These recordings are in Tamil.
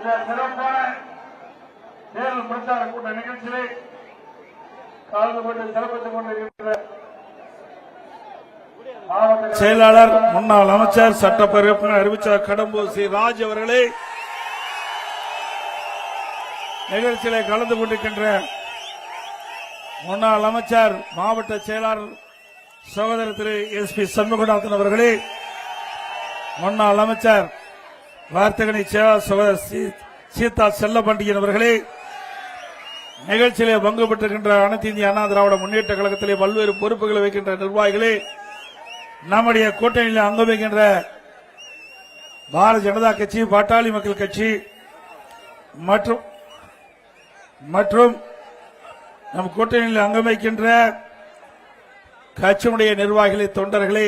சிறப்பான தேர்தல் பிரச்சார கூட்ட நிகழ்ச்சியை கலந்து கொண்டு சிறப்பித்துக் கொண்டிருக்கின்ற செயலாளர் முன்னாள் அமைச்சர் சட்டப்பேரவை அறிவிச்சார் கடம்பூர் சி ராஜ் அவர்களே, நிகழ்ச்சியிலே கலந்து கொண்டிருக்கின்ற முன்னாள் அமைச்சர் மாவட்ட செயலாளர் சகோதரர் திரு SP சண்முகநாதன் அவர்களே, முன்னாள் அமைச்சர் வார்த்தகனை செயலாளர் சகோதரர் சீதா செல்லப்பாண்டியன் அவர்களே, நிகழ்ச்சியிலே பங்கு பெற்றிருக்கின்ற அனைத்து இந்திய அண்ணா திராவிட முன்னேற்ற கழகத்திலே பல்வேறு பொறுப்புகளை வைக்கின்ற நிர்வாகிகளே, நம்முடைய கூட்டணியில் அங்கம் வைக்கின்ற பாரதிய ஜனதா கட்சி, பாட்டாளி மக்கள் கட்சி மற்றும் நம் கூட்டணியில் அங்கம் வைக்கின்ற கட்சியினுடைய நிர்வாகிகளே, தொண்டர்களே,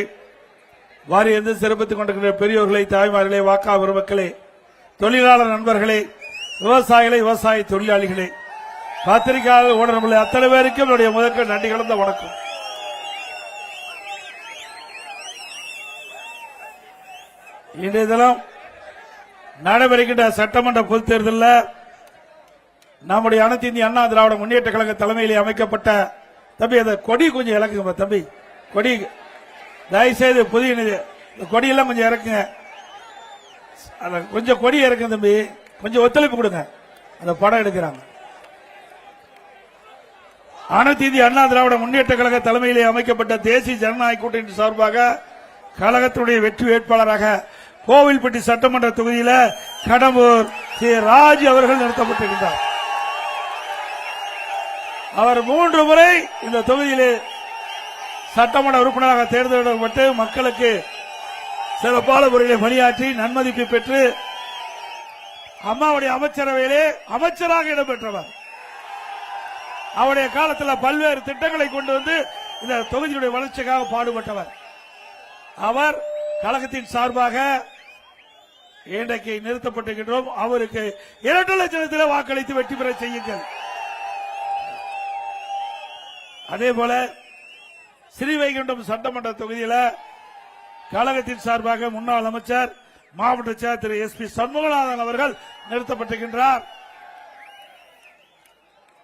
வாரியந்து சிறப்பித்துக் கொண்டிருக்கின்ற பெரியோர்களே, தாய்மார்களே, வாக்கா பெருமக்களே, தொழிலாளர் நண்பர்களே, விவசாயிகளே, விவசாய தொழிலாளிகளே, பத்திரிகையாளர், ஊடகங்களே, அத்தனை பேருக்கும் என்னுடைய முதற்க நன்றி கலந்த வணக்கம். இன்றைய தினம் நடைபெறுகின்ற சட்டமன்ற பொதுத் தேர்தலில் நம்முடைய அனைத்து இந்திய அண்ணா திராவிட முன்னேற்ற கழக தலைமையிலே அமைக்கப்பட்ட தம்பி அந்த கொடி கொஞ்சம் இறக்குங்க தம்பி, கொடி தயவுசெய்து புதிய கொடியெல்லாம் கொஞ்சம் இறக்குங்க, கொஞ்சம் கொடி இறக்குங்க தம்பி, கொஞ்சம் ஒத்துழைப்பு கொடுங்க, அந்த படம் எடுக்கிறாங்க. அனைத்து இந்திய அண்ணா திராவிட முன்னேற்ற கழக தலைமையிலே அமைக்கப்பட்ட தேசிய ஜனநாயக கூட்டணி சார்பாக கழகத்தினுடைய வெற்றி வேட்பாளராக கோவில்பட்டி சட்டமன்ற தொகுதியில் கடம்பூர் சி ராஜ் அவர்கள் நிறுத்தப்பட்டிருக்கிறார். அவர் 3 முறை இந்த தொகுதியிலே சட்டமன்ற உறுப்பினராக தேர்ந்தெடுக்கப்பட்டு மக்களுக்கு சிறப்பான முறையில் பணியாற்றி நன்மதிப்பை பெற்று அம்மாவுடைய அமைச்சரவையிலே அமைச்சராக இடம்பெற்றவர். அவருடைய காலத்தில் பல்வேறு திட்டங்களை கொண்டு வந்து இந்த தொகுதியுடைய வளர்ச்சிக்காக பாடுபட்டவர். அவர் கழகத்தின் சார்பாக இன்றைக்கு நிறுத்தப்பட்டிருக்கின்றோம். அவருக்கு 2 லட்சத்தில் வாக்களித்து வெற்றி பெற செய்யுங்கள். அதேபோல ஸ்ரீவைகுண்டம் சட்டமன்ற தொகுதியில் கழகத்தின் சார்பாக முன்னாள் அமைச்சர் மாவட்ட செயலர் திரு SP சண்முகநாதன் அவர்கள் நிறுத்தப்பட்டிருக்கின்றார்.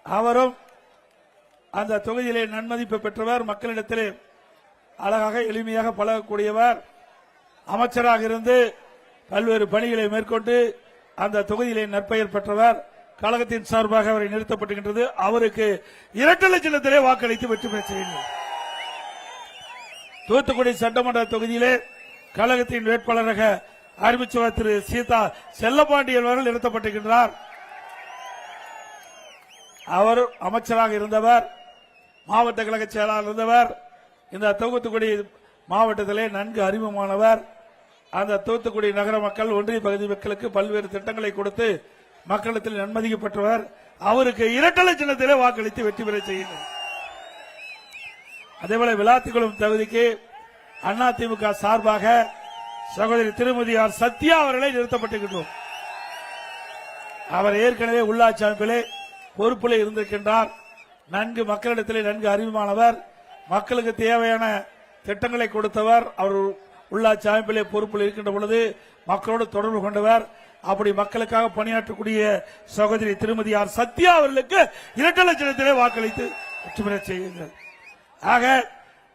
அவரும் அந்த தொகுதியிலே நன்மதிப்பு பெற்றவர், மக்களிடத்திலே அழகாக எளிமையாக பழகக்கூடியவர், அமைச்சராக இருந்து பல்வேறு பணிகளை மேற்கொண்டு அந்த தொகுதியிலே நற்பெயர் பெற்றவர். கழகத்தின் சார்பாக அவரை நிறுத்தப்பட்டிருக்கின்றது. அவருக்கு 2 லட்சத்திலே வாக்களித்து வெற்றி பெற செய்யுங்கள். தூத்துக்குடி சட்டமன்ற தொகுதியிலே கழகத்தின் வேட்பாளராக அறிவிச்சவர் திரு சீதா செல்லப்பாண்டியன் அவர்கள் நிறுத்தப்பட்டிருக்கின்றார். அவர் அமைச்சராக இருந்தவர், மாவட்ட கழக செயலாளர் இருந்தவர், இந்த தூத்துக்குடி மாவட்டத்திலே நன்கு அறிமுகமானவர். அந்த தூத்துக்குடி நகர மக்கள், ஒன்றிய பகுதி மக்களுக்கு பல்வேறு திட்டங்களை கொடுத்து மக்களிடத்தில் நன்மதிக்கப்பட்டவர். அவருக்கு 2 லட்சத்திலே வாக்களித்து வெற்றி பெற செய்யுங்கள். அதேபோல விளாத்திக்குளம் தொகுதிக்கு அதிமுக சார்பாக சகோதரி திருமதி ஆர் சத்யா அவர்களை நிறுத்தப்பட்டிருக்கின்றோம். அவர் ஏற்கனவே உள்ளாட்சி அமைப்பிலே பொறுப்பில் இருந்திருக்கின்றார். நன்கு மக்களிடத்திலே நன்கு அறிமுகமானவர், மக்களுக்கு தேவையான திட்டங்களை கொடுத்தவர். அவர் உள்ளாட்சி அமைப்பிலே பொறுப்பில் இருக்கின்ற பொழுது மக்களோடு தொடர்பு கொண்டவர். அப்படி மக்களுக்காக பணியாற்றக்கூடிய சகோதரி திருமதி ஆர் சத்யா அவர்களுக்கு 2 லட்சத்திலே வாக்களித்து வெற்றி பெற செய்யுங்கள். ஆக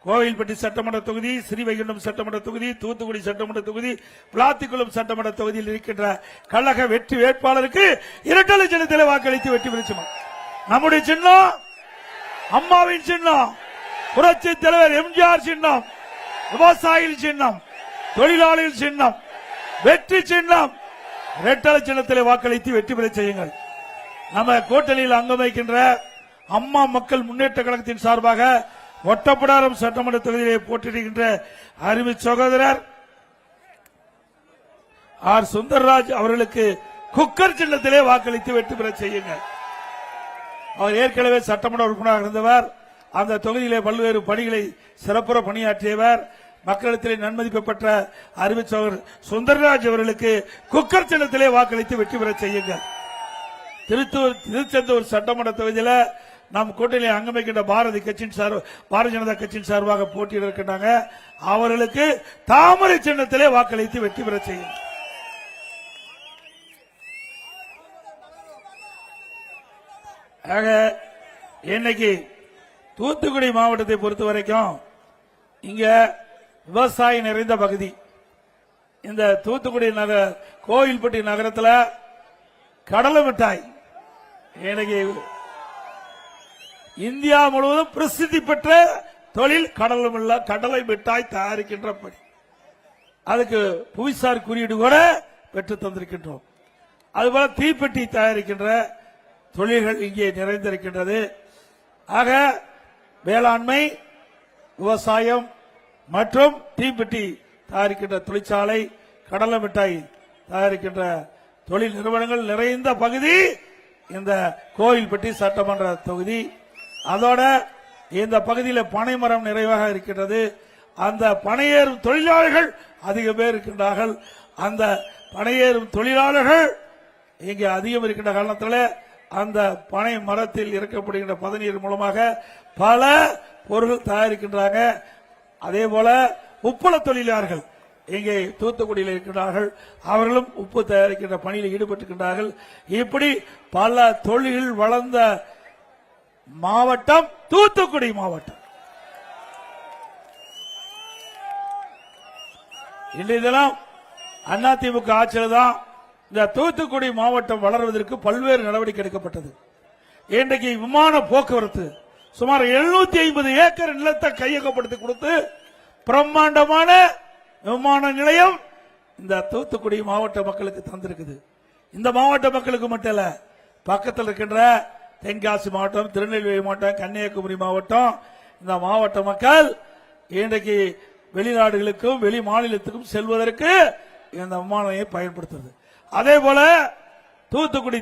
கோவில்பட்டி சட்டமன்ற தொகுதி, ஸ்ரீவைகுண்டம் சட்டமன்ற தொகுதி, தூத்துக்குடி சட்டமன்ற தொகுதி, விளாத்திக்குளம் சட்டமன்ற தொகுதியில் இருக்கின்ற கழக வெற்றி வேட்பாளருக்கு 2 லட்சத்திலே வாக்களித்து வெற்றி பெற செய்யும். நம்முடைய சின்னம் அம்மாவின் சின்னம், புரட்சி தலைவர் MGR சின்னம், விவசாயிகள் சின்னம், தொழிலாளிகள் சின்னம், வெற்றி சின்னம். 2 லட்சத்திலே வாக்களித்து வெற்றி பெற செய்யுங்கள். நம்ம கூட்டணியில் அங்கம் வைக்கின்ற அம்மா மக்கள் முன்னேற்ற கழகத்தின் சார்பாக ஒட்டப்பிடாரம் சட்டமன்ற தொகுதியிலே போட்டியிடுகின்ற அருமை சகோதரர் ஆர் சுந்தர்ராஜ் அவர்களுக்கு குக்கர் சின்னத்திலே வாக்களித்து வெற்றி பெற செய்யுங்கள். அவர் ஏற்கனவே சட்டமன்ற உறுப்பினராக இருந்தவர். அந்த தொகுதியிலே பல்வேறு பணிகளை சிறப்புற பணியாற்றியவர். மக்களிடத்திலே நன்மதிப்பு பெற்ற அருமை சகோதரர் சுந்தர்ராஜ் அவர்களுக்கு குக்கர் சின்னத்திலே வாக்களித்து வெற்றி பெற செய்யுங்கள். திருச்செந்தூர் சட்டமன்ற தொகுதியில் நம் கூட்டணியில் அங்கமைக்கின்ற பாரதிய ஜனதா கட்சியின் சார்பாக போட்டியிட இருக்கின்றாங்க. அவர்களுக்கு தாமரை சின்னத்திலே வாக்களித்து வெற்றி பெற செய்யும். ஆக இன்னைக்கு தூத்துக்குடி மாவட்டத்தை பொறுத்த வரைக்கும் இங்க விவசாயம் நிறைந்த பகுதி. இந்த தூத்துக்குடி கோயில்பட்டி நகரத்தில் கடலை மிட்டாய் இன்னைக்கு இந்தியா முழுவதும் பிரசித்தி பெற்ற தொழில் கடலை மிட்டாய் தயாரிக்கின்ற பணி. அதுக்கு புவிசார் குறியீடு கூட பெற்று தந்திருக்கின்றோம். அதுபோல தீப்பெட்டி தயாரிக்கின்ற தொழில்கள் இங்கே நிறைந்திருக்கின்றது. ஆக வேளாண்மை, விவசாயம் மற்றும் தீப்பெட்டி தயாரிக்கின்ற தொழிற்சாலை, கடலை மிட்டாய் தயாரிக்கின்ற தொழில் நிறுவனங்கள் நிறைந்த பகுதி இந்த கோயில்பட்டி சட்டமன்ற தொகுதி. அதோட இந்த பகுதியில் பனைமரம் நிறைவாக இருக்கின்றது. அந்த பனையேறும் தொழிலாளர்கள் அதிக பேர் இருக்கின்றார்கள். அந்த பனையேறும் தொழிலாளர்கள் இங்கே அதிகம் இருக்கின்ற காரணத்தில் அந்த பனை மரத்தில் இறக்கப்படுகின்ற பதநீர் மூலமாக பல பொருட்கள் தயாரிக்கின்றாங்க. அதே போல உப்பள தொழிலாளர்கள் இங்கே தூத்துக்குடியில் இருக்கின்றார்கள். அவர்களும் உப்பு தயாரிக்கின்ற பணியில் ஈடுபட்டிருக்கின்றார்கள். இப்படி பல தொழில்கள் வளர்ந்த மாவட்டம் தூத்துக்குடி மாவட்டம். இன்றைய தினம் அதிமுக ஆட்சியில் தான் இந்த தூத்துக்குடி மாவட்டம் வளர்வதற்கு பல்வேறு நடவடிக்கை எடுக்கப்பட்டது. இன்றைக்கு விமான போக்குவரத்து சுமார் 750 ஏக்கர் நிலத்தை கையகப்படுத்தி கொடுத்து பிரம்மாண்டமான விமான நிலையம் இந்த தூத்துக்குடி மாவட்ட மக்களுக்கு தந்திருக்குது. இந்த மாவட்ட மக்களுக்கு மட்டும் இல்ல, பக்கத்தில் இருக்கின்ற தென்காசி மாவட்டம், திருநெல்வேலி மாவட்டம், கன்னியாகுமரி மாவட்டம், இந்த மாவட்ட மக்கள் இன்றைக்கு வெளிநாடுகளுக்கும் வெளி மாநிலத்துக்கும் செல்வதற்கு இந்த விமானத்தை பயன்படுத்துறது. அதே போல தூத்துக்குடி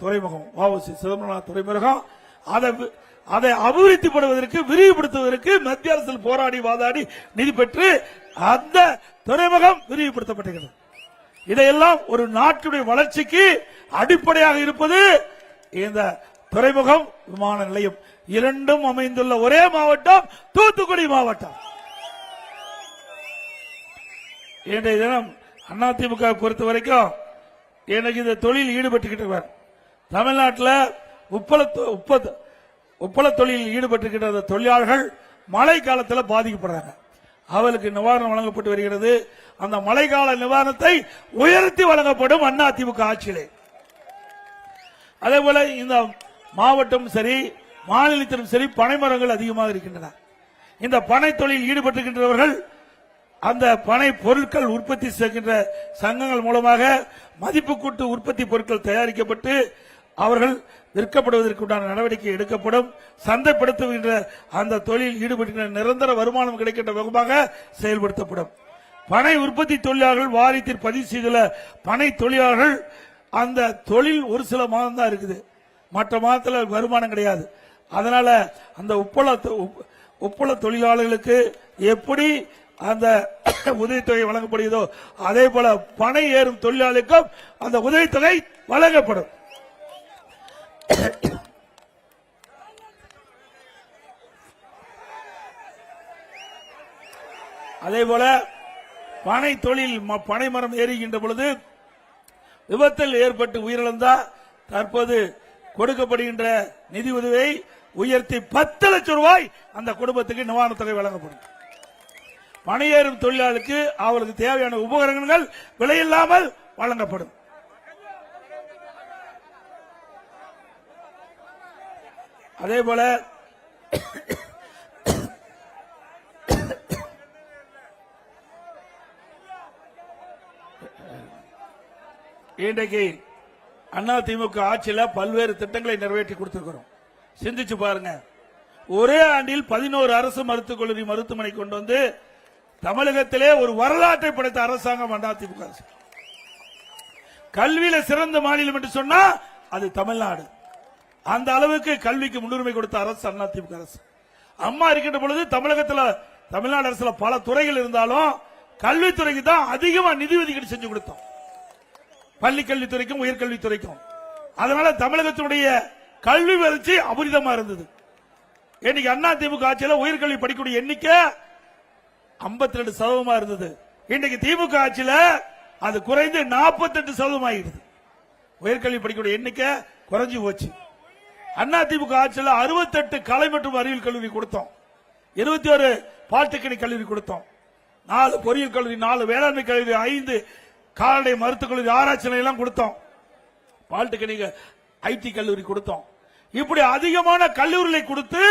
துறைமுகம், வஉசி சிதம்பரனார் துறைமுகம், அதை அபிவிருத்திப்படுவதற்கு விரிவுபடுத்துவதற்கு மத்திய அரசில் போராடி வாதாடி நிதி பெற்று அந்த துறைமுகம் விரிவுபடுத்தப்பட்டிருக்கிறது. இதையெல்லாம் ஒரு நாட்டுடைய வளர்ச்சிக்கு அடிப்படையாக இருப்பது இந்த துறைமுகம், விமான நிலையம். இரண்டும் அமைந்துள்ள ஒரே மாவட்டம் தூத்துக்குடி மாவட்டம். இன்றைய தினம் அதிமுக பொறுத்த வரைக்கும் எனக்கு இந்த தொழில் ஈடுபட்டுக்கிட்டு தமிழ்நாட்டில் உப்பள தொழிலில் ஈடுபட்டிருக்கின்ற தொழிலாளர்கள் மழை காலத்தில் பாதிக்கப்படுறாங்க. அவர்களுக்கு நிவாரணம் வழங்கப்பட்டு வருகிறது. அந்த மழைக்கால நிவாரணத்தை உயர்த்தி வழங்கப்படும் அதிமுக ஆட்சியிலே. அதே போல இந்த மாவட்டம் சரி, மாநிலத்திலும் சரி, பனைமரங்கள் அதிகமாக இருக்கின்றன. இந்த பனை தொழில் ஈடுபட்டிருக்கின்றவர்கள் அந்த பனை பொருட்கள் உற்பத்தி செய்கின்ற சங்கங்கள் மூலமாக மதிப்பு கூட்டு உற்பத்தி பொருட்கள் தயாரிக்கப்பட்டு அவர்கள் விற்கப்படுவதற்குண்டான நடவடிக்கை எடுக்கப்படும். சந்தைப்படுத்துகின்ற அந்த தொழில் ஈடுபடுகின்ற நிரந்தர வருமானம் கிடைக்கின்ற விதமாக செயல்படுத்தப்படும். பனை உற்பத்தி தொழிலாளர்கள் வாரியத்தில் பதிவு செய்துள்ள பனை தொழிலாளர்கள் அந்த தொழில் ஒரு சில மாதம் தான் இருக்குது, மற்ற மாதத்தில் வருமானம் கிடையாது. அதனால அந்த உப்பள தொழிலாளர்களுக்கு எப்படி அந்த உதவித்தொகை வழங்கப்படுகிறதோ அதே போல பனை ஏறும் தொழிலாளருக்கும் அந்த உதவித்தொகை வழங்கப்படும். அதே போல பனை தொழில் பனை மரம் ஏறுகின்ற பொழுது விபத்தில் ஏற்பட்டு உயிரிழந்தா தற்போது கொடுக்கப்படுகின்ற நிதி உதவியை உயர்த்தி 10 லட்சம் ரூபாய் அந்த குடும்பத்துக்கு நிவாரண தொகை வழங்கப்படும். பணியேறும் தொழிலாளருக்கு அவர்களுக்கு தேவையான உபகரணங்கள் விலையில்லாமல் வழங்கப்படும். அதே போல இன்றைக்கு அதிமுக ஆட்சியில் பல்வேறு திட்டங்களை நிறைவேற்றி கொடுத்திருக்கிறோம். சிந்திச்சு பாருங்க, ஒரே ஆண்டில் 11 அரசு மருத்துவக் கல்லூரி மருத்துவமனை கொண்டு வந்து தமிழகத்திலே ஒரு வரலாற்றை படைத்த அரசாங்கம் அதிமுக அரசு. கல்வியில சிறந்த மாநிலம் என்று சொன்னா அது தமிழ்நாடு. அந்த அளவுக்கு கல்விக்கு முன்னுரிமை கொடுத்த அரசு அதிமுக அரசு. அம்மா இருக்கின்ற பொழுது தமிழ்நாடு அரசுல பல துறைகள் இருந்தாலும் கல்வித்துறைக்கு தான் அதிகமா நிதி ஒதுக்கீடு செஞ்சு கொடுத்தோம், பள்ளி கல்வித்துறைக்கும் உயர்கல்வித்துறைக்கும். அதனால தமிழகத்தினுடைய கல்வி வளர்ச்சி அபரிதமா இருந்தது. இன்னைக்கு அதிமுக ஆட்சியில் உயர்கல்வி படிக்கக்கூடிய எண்ணிக்கை 52% இருந்தது. இன்றைக்கு திமுக ஆட்சியில் அது குறைந்து 48% ஆகிறது. உயர்கல்வி படிக்கக்கூடிய எண்ணிக்கை குறைஞ்சு போச்சு. அதிமுக ஆட்சியில் 68 கலை மற்றும் அறிவியல் கல்லூரி கொடுத்தோம், 21 பாலிடெக்னிக் கல்லூரி கொடுத்தோம், 4 பொறியியல் கல்லூரி, 4 வேளாண்மை கல்லூரி, 5 கால்நடை மருத்துவக் கல்லூரி, ஆராய்ச்சி நிலையம் கொடுத்தோம், பாலிடெக்னிக் ஐடி கல்லூரி கொடுத்தோம். இப்படி அதிகமான கல்லூரிகளை கொடுத்து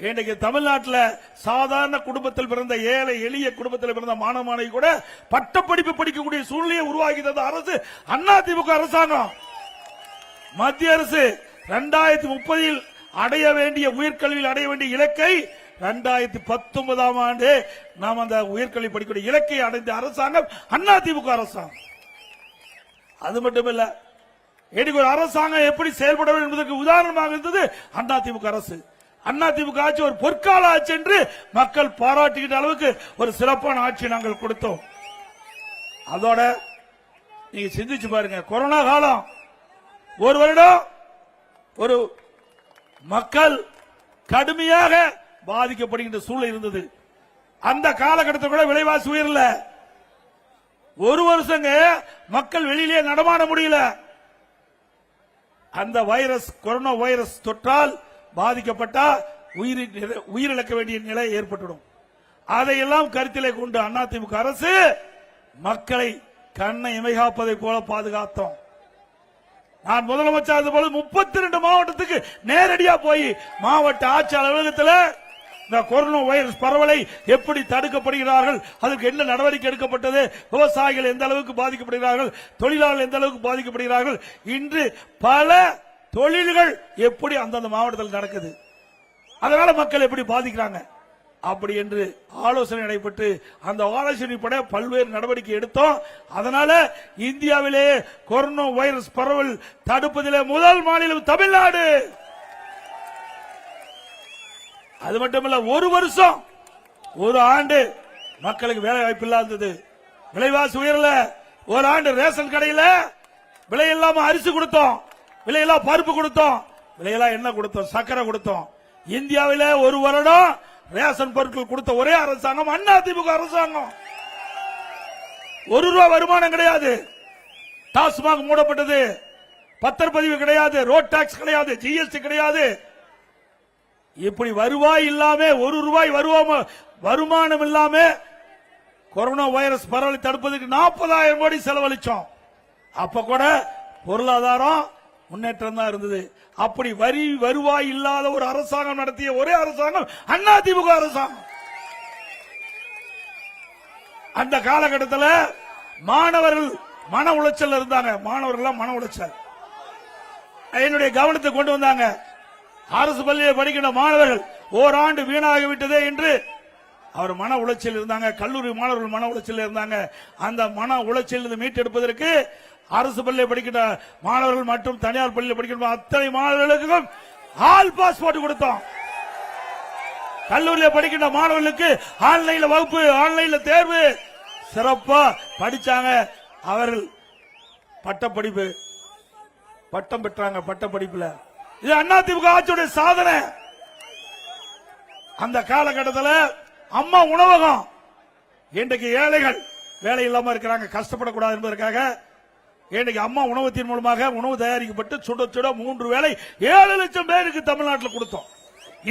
இன்றைக்கு தமிழ்நாட்டில் சாதாரண குடும்பத்தில் பிறந்த ஏழை எளிய குடும்பத்தில் பிறந்த மாணவ மாணவி கூட பட்டப்படிப்பு படிக்கக்கூடிய சூழ்நிலையை உருவாக்கி தந்த அரசு அதிமுக அரசாங்கம். மத்திய அரசு 2030 அடைய வேண்டிய உயர்கல்வியில் அடைய வேண்டிய இலக்கை 2019 ஆண்டு நாம் அந்த உயர்கல்வி படிக்கக்கூடிய இலக்கை அடைந்த அரசாங்கம் அதிமுக அரசாங்கம். அது மட்டுமல்ல, இன்னைக்கு ஒரு அரசாங்கம் எப்படி செயல்பட வேண்டும் என்பதற்கு உதாரணமாக இருந்தது அதிமுக அரசு. அதிமுக ஆட்சி ஒரு பொற்கால ஆட்சி என்று மக்கள் பாராட்டுகின்ற அளவுக்கு ஒரு சிறப்பான ஆட்சி நாங்கள் கொடுத்தோம். அதோட நீங்க சிந்திச்சு பாருங்க, கொரோனா காலம் ஒரு வருடம் ஒரு மக்கள் கடுமையாக பாதிக்கப்படுகின்ற சூழல் இருந்தது. அந்த காலகட்டத்தில் கூட விலைவாசி உயரல. ஒரு வருஷங்க மக்கள் வெளியிலே நடமாட முடியல. அந்த வைரஸ், கொரோனா வைரஸ் தொற்றால் பாதிக்கப்பட்டா உயிரிழக்க வேண்டிய நிலை ஏற்பட்டுடும். அதையெல்லாம் கருத்திலே கொண்டு அதிமுக அரசு மக்களை கண்ணை இமைகாப்பதை போல பாதுகாத்தோம். நான் முதலமைச்சர் இருந்த போது 32 மாவட்டத்துக்கு நேரடியா போய் மாவட்ட ஆட்சி அலுவலகத்தில் இந்த கொரோனா வைரஸ் பரவலை எப்படி தடுக்கப்படுகிறார்கள், அதற்கு என்ன நடவடிக்கை எடுக்கப்பட்டது, விவசாயிகள் எந்த அளவுக்கு பாதிக்கப்படுகிறார்கள், தொழிலாளர்கள் எந்த அளவுக்கு பாதிக்கப்படுகிறார்கள், இன்று பல தொழில்கள் எப்படி அந்தந்த மாவட்டத்தில் நடக்குது, அதனால மக்கள் எப்படி பாதிக்கிறாங்க அப்படி என்று ஆலோசனை நடைபெற்று அந்த ஆலோசனைப்பட பல்வேறு நடவடிக்கை எடுத்தோம். அதனால இந்தியாவிலே கொரோனா வைரஸ் பரவல் தடுப்பதிலே முதல் மாநிலம் தமிழ்நாடு. அது மட்டுமல்ல, ஒரு வருஷம் ஒரு ஆண்டு மக்களுக்கு வேலை வாய்ப்பு இல்லாதது, விலைவாசி உயரல. ஒரு ஆண்டு ரேஷன் கடையில் விலை இல்லாம அரிசி கொடுத்தோம், விலையெல்லாம் பருப்பு கொடுத்தோம், விலையெல்லாம் என்ன கொடுத்தோம், சக்கரை கொடுத்தோம். இந்தியாவில ஒரு வருடம் ரேஷன் பொருட்கள் கொடுத்த ஒரே அரசாங்கம் அதிமுக அரசாங்கம். ₹1 வருமானம் கிடையாது. டாஸ்மாக் மூடப்பட்டது, பத்திரப்பதிவு கிடையாது, ரோட் டாக்ஸ் கிடையாது, ஜிஎஸ்டி கிடையாது. இப்படி வருவாய் இல்லாம ₹1 வருமானம் இல்லாம கொரோனா வைரஸ் பரவலை தடுப்பதற்கு 40,000 கோடி செலவழிச்சோம். அப்ப கூட பொருளாதாரம் முன்னேற்றம் தான் இருந்தது. அப்படி வருவாய் இல்லாத ஒரு அரசாங்கம் நடத்திய ஒரே அரசாங்கம் அதிமுக அரசாங்கம். அந்த காலகட்டத்தில் மாணவர்கள் மன உளைச்சல் இருந்தாங்க. மாணவர்கள் மன உளைச்சல் என்னுடைய கவனத்தை கொண்டு வந்தாங்க. அரசு பள்ளியில் படிக்கின்ற மாணவர்கள் ஓராண்டு வீணாகிவிட்டதே என்று அவர் மன உளைச்சல் இருந்தாங்க. கல்லூரி மாணவர்கள் மன உளைச்சல் இருந்தாங்க. அந்த மன உளைச்சல் மீட்டெடுப்பதற்கு அரசு பள்ளியில் படிக்கின்ற மாணவர்கள் மற்றும் தனியார் பள்ளியில் படிக்கின்ற அத்தனை மாணவர்களுக்கும் ஆல் பாஸ் போட்டு கொடுத்தோம். கல்லூரியில் படிக்கின்ற மாணவர்களுக்கு ஆன்லைன்ல வகுப்பு, ஆன்லைன்ல தேர்வு, சிறப்பா படிச்சாங்க. அவர்கள் பட்டப்படிப்பு பட்டம் பெற்றாங்க. பட்டப்படிப்புல இது அதிமுக ஆட்சியுடைய சாதனை. அந்த காலகட்டத்தில் அம்மா உணவகம், இன்றைக்கு ஏழைகள் வேலை இல்லாம இருக்கிறாங்க, கஷ்டப்படக்கூடாது என்பதற்காக இன்றைக்கு அம்மா உணவகத்தின் மூலமாக உணவு தயாரிக்கப்பட்டு சுட சுட 3 வேளை 7 லட்சம் பேருக்கு தமிழ்நாட்டில் கொடுத்தோம்.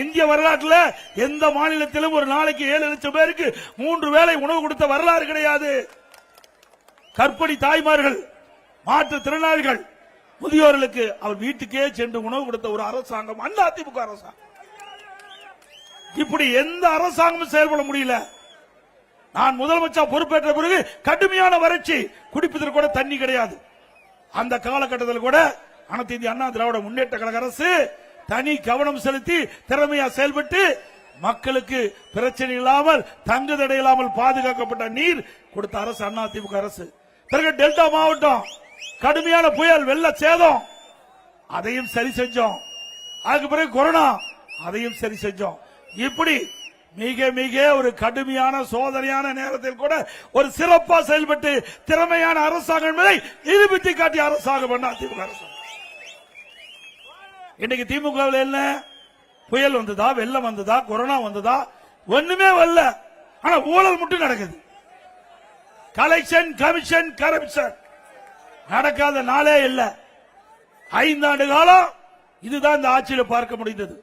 இந்திய வரலாற்றில் எந்த மாநிலத்திலும் ஒரு நாளைக்கு 7 லட்சம் பேருக்கு 3 வேளை உணவு கொடுத்த வரலாறு கிடையாது. கர்ப்பிணி தாய்மார்கள், மாற்றுத்திறனாளிகள், முதியோர்களுக்கு அவர் வீட்டுக்கே சென்று உணவு கொடுத்த ஒரு அரசாங்கம் அதிமுக அரசாங்கம். இப்படி எந்த அரசாங்கமும் செயல்பட முடியல. நான் முதலமைச்சர் பொறுப்பேற்ற பிறகு கடுமையான வறட்சி, குடிப்பதற்கு கூட தண்ணி கிடையாது. அந்த காலகட்டத்தில் கூட அனைத்து இந்திய அண்ணா திராவிட முன்னேற்ற கழக அரசு தனி கவனம் செலுத்தி திறமையா செயல்பட்டு மக்களுக்கு பிரச்சனை இல்லாமல் தங்கு தடை இல்லாமல் பாதுகாக்கப்பட்ட நீர் கொடுத்த அரசு அதிமுக அரசு. பிறகு டெல்டா மாவட்டம் கடுமையான புயல், வெள்ள சேதம், அதையும் சரி செஞ்சோம். அதுக்கு பிறகு கொரோனா, அதையும் சரி செஞ்சோம். இப்படி மிக மிக ஒரு கடுமையான சோதனையான நேரத்தில் கூட ஒரு சிறப்பா செயல்பட்டு திறமையான அரசாங்கம் என்பதை நிரூபித்து காட்டிய அரசாங்கம் அதிமுக அரசாங்கம். இன்னைக்கு திமுக என்ன புயல் வந்ததா, வெள்ளம் வந்ததா, கொரோனா வந்ததா, ஒண்ணுமே வரல. ஆனா ஊழல் மட்டும் நடக்குது. கலெக்ஷன், கமிஷன், கரப்ஷன் நடக்காத நாளே இல்ல. 5 ஆண்டு காலம் இதுதான் இந்த ஆட்சியில பார்க்க முடிந்தது.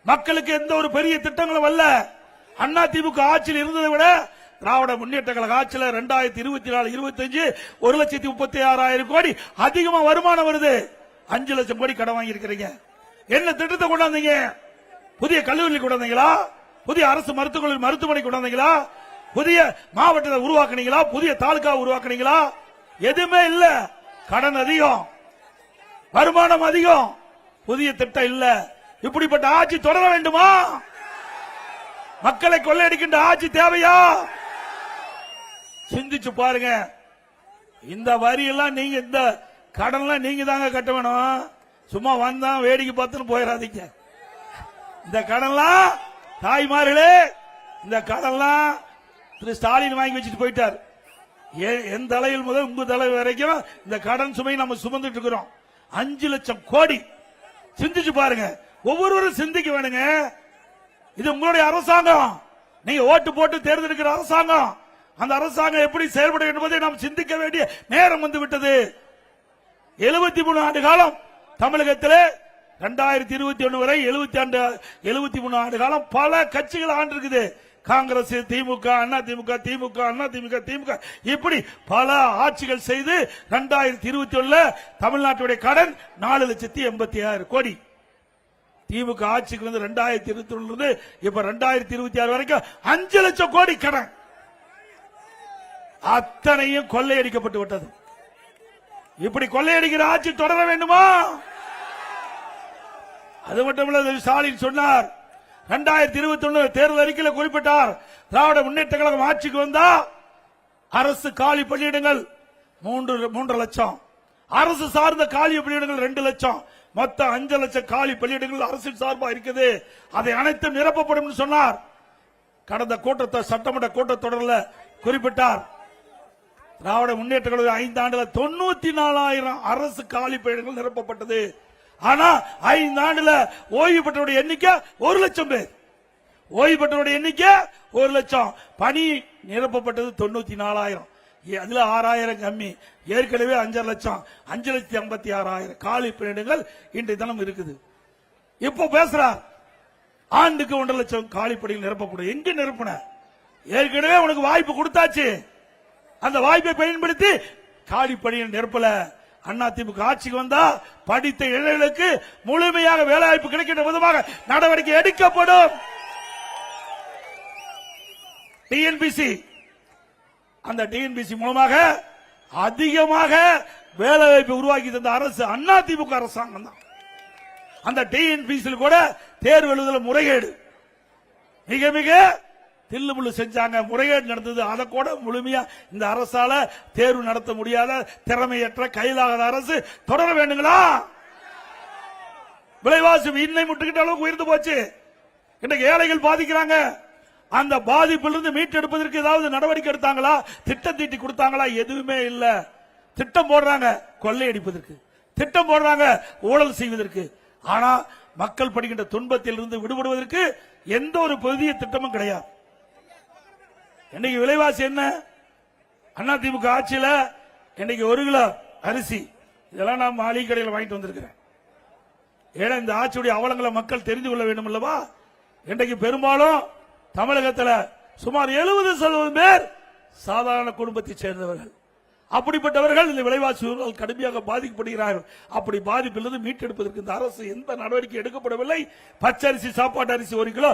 மக்களுக்கு எந்த ஒரு பெரிய திட்டங்களும் அல்ல. அண்ணா திமுக ஆட்சியில் இருந்ததை விட திராவிட முன்னேற்ற கழக ஆட்சியில் 2024-25 1,36,000 கோடி அதிகமா வருமானம் வருது. 5 லட்சம் கோடி கடன் வாங்கி இருக்கிறீங்க. என்ன திட்டத்தை கொண்டாந்தீங்க? புதிய கல்லூரி கொண்டாந்தீங்களா? புதிய அரசு மருத்துவமனை கொண்டாந்தீங்களா? புதிய மாவட்டத்தை உருவாக்குனீங்களா? புதிய தாலுகா உருவாக்குனீங்களா? எதுவுமே இல்ல. கடன் அதிகம், வருமானம் அதிகம், புதிய திட்டம் இல்ல. இப்படிப்பட்ட ஆட்சி தொடர வேண்டுமா? மக்களை கொள்ளையடிக்கின்ற ஆட்சி தேவையா? சிந்திச்சு பாருங்க. இந்த வரியெல்லாம் நீங்க, இந்த கடன்லாம் நீங்க தாங்க கட்ட வேணும். சும்மா வந்தா வேடிக்கை பார்த்துன்னு போயிடாதீங்க. இந்த கடன்லாம் தாய்மார்களே, இந்த கடன்லாம் திரு ஸ்டாலின் வாங்கி வச்சுட்டு போயிட்டார். என் தலையில் முதல் உங்க தலை வரைக்கும் இந்த கடன் சுமை நம்ம சுமந்துட்டு இருக்கிறோம். 5 லட்சம் கோடி. சிந்திச்சு பாருங்க. ஒவ்வொருவரும் சிந்திக்க வேணுங்க. இது உங்களுடைய அரசாங்கம். நீங்க ஓட்டு போட்டு தேர்ந்தெடுக்கிற அரசாங்கம். அந்த அரசாங்கம் எப்படி செயல்படும் என்பதை நாம் சிந்திக்க வேண்டிய நேரம் வந்து விட்டது. 73 ஆண்டு காலம் தமிழகத்திலே 2021 வரை 73 ஆண்டு காலம் பல கட்சிகள் ஆண்டு இருக்குது. காங்கிரஸ், திமுக, அண்ணா திமுக, திமுக, அண்ணா திமுக, திமுக, இப்படி பல ஆட்சிகள் செய்து 2021 தமிழ்நாட்டுடைய கடன் 4,86,000 கோடி. திமுக ஆட்சிக்கு வந்து 2021 இப்ப 2026 வரைக்கும் 5 லட்சம் கோடி கடன். அத்தனையும் கொள்ளையடிக்கப்பட்டு விட்டது. இப்படி கொள்ளையடிக்கிற ஆட்சி தொடர வேண்டுமா? அது மட்டுமல்ல, ஸ்டாலின் சொன்னார் 2021 தேர்தல் அறிக்கையில் குறிப்பிட்டார், திராவிட முன்னேற்ற கழகம் ஆட்சிக்கு வந்தா அரசு காலி பணியிடங்கள் 3 லட்சம், அரசு சார்ந்த காலி பணியிடங்கள் 2 லட்சம், மொத்தம் 5 லட்சம் காலி பணியிடங்கள் அரசின் சார்பா இருக்குது. அதை அனைத்தும் நிரப்பப்படும் சொன்னார். கடந்த கூட்டத்தை சட்டமன்ற கூட்டத்தொடரில் குறிப்பிட்டார். திராவிட முன்னேற்ற கழகம் 5 ஆண்டுல 94,000 அரசு காலி பணியிடங்கள் நிரப்பப்பட்டது. ஆனா 5 ஆண்டுல ஓய்வு பெற்றவருடைய எண்ணிக்கை 1 லட்சம் பேர். ஓய்வு பெற்றவருடைய எண்ணிக்கை 1 லட்சம். பணி நிரப்பப்பட்டது 94,000. அதுல 6,000 கம்மி. ஏற்கனவே 5 லட்சம், 5,56,000 காலி பணியிடங்கள் இன்றைய தினம் இருக்குது. இப்போ பேசுறார் ஆண்டுக்கு 1 லட்சம் காலி பணிகள் நிரப்பப்படும். எங்க நிரப்பின? ஏற்கனவே உனக்கு வாய்ப்பு கொடுத்தாச்சு. அந்த வாய்ப்பை பயன்படுத்தி காலி பணியை நிரப்பல. அதிமுக ஆட்சிக்கு வந்தா படித்த இளைஞர்களுக்கு முழுமையாக வேலைவாய்ப்பு கிடைக்கின்ற விதமாக நடவடிக்கை எடுக்கப்படும். டிஎன்பிசி, அந்த டிஎன்பிசி மூலமாக அதிகமாக வேலைவாய்ப்பு உருவாக்கி தந்த அரசு அதிமுக அரசாங்கம் தான். அந்த டிஎன்பிசி கூட தேர்வு எழுதுதல் முறைகேடு மிக மிக தில்லுமுள்ளு செஞ்சாங்க. முறைகேடு நடந்தது. அதை கூட முழுமையா இந்த அரசால தேர்வு நடத்த முடியாத திறமையற்ற கையிலாகாத அரசு தொடர வேண்டுங்களா? விலைவாசி இன்னை முட்டுக்கிட்ட அளவுக்கு உயர்ந்து போச்சு. இன்றைக்கு ஏழைகள் பாதிக்கிறாங்க. அந்த பாதிப்பிலிருந்து மீட்டெடுப்பதற்கு ஏதாவது நடவடிக்கை எடுத்தாங்களா? திட்டம் தீட்டி கொடுத்தாங்களா? எதுவுமே இல்ல. திட்டம் போடுறாங்க கொள்ளையடிப்பதற்கு, திட்டம் போடுறாங்க ஊழல் செய்வதற்கு. ஆனா மக்கள் படுகின்ற துன்பத்தில் இருந்து விடுபடுவதற்கு எந்த ஒரு புதிய திட்டமும் கிடையாது. இன்னைக்கு விலைவாசி என்ன? அதிமுக ஆட்சியில இன்னைக்கு 1 கிலோ அரிசி இதெல்லாம் நான் மாளிகை கடையில் வாங்கிட்டு வந்திருக்கிறேன். ஏன்னா இந்த ஆட்சியுடைய அவலங்களை மக்கள் தெரிந்து கொள்ள வேண்டும் அல்லவா? இன்றைக்கு பெரும்பாலும் தமிழகத்தில் சுமார் 70% பேர் சாதாரண குடும்பத்தை சேர்ந்தவர்கள். அப்படிப்பட்டவர்கள் இந்த விலைவாசி கடுமையாக பாதிக்கப்படுகிறார்கள். அப்படி பாதிப்பிலிருந்து மீட்டெடுப்பதற்கு இந்த அரசு எந்த நடவடிக்கை எடுக்கப்படவில்லை. பச்சரிசி, சாப்பாட்டு அரிசி 1 கிலோ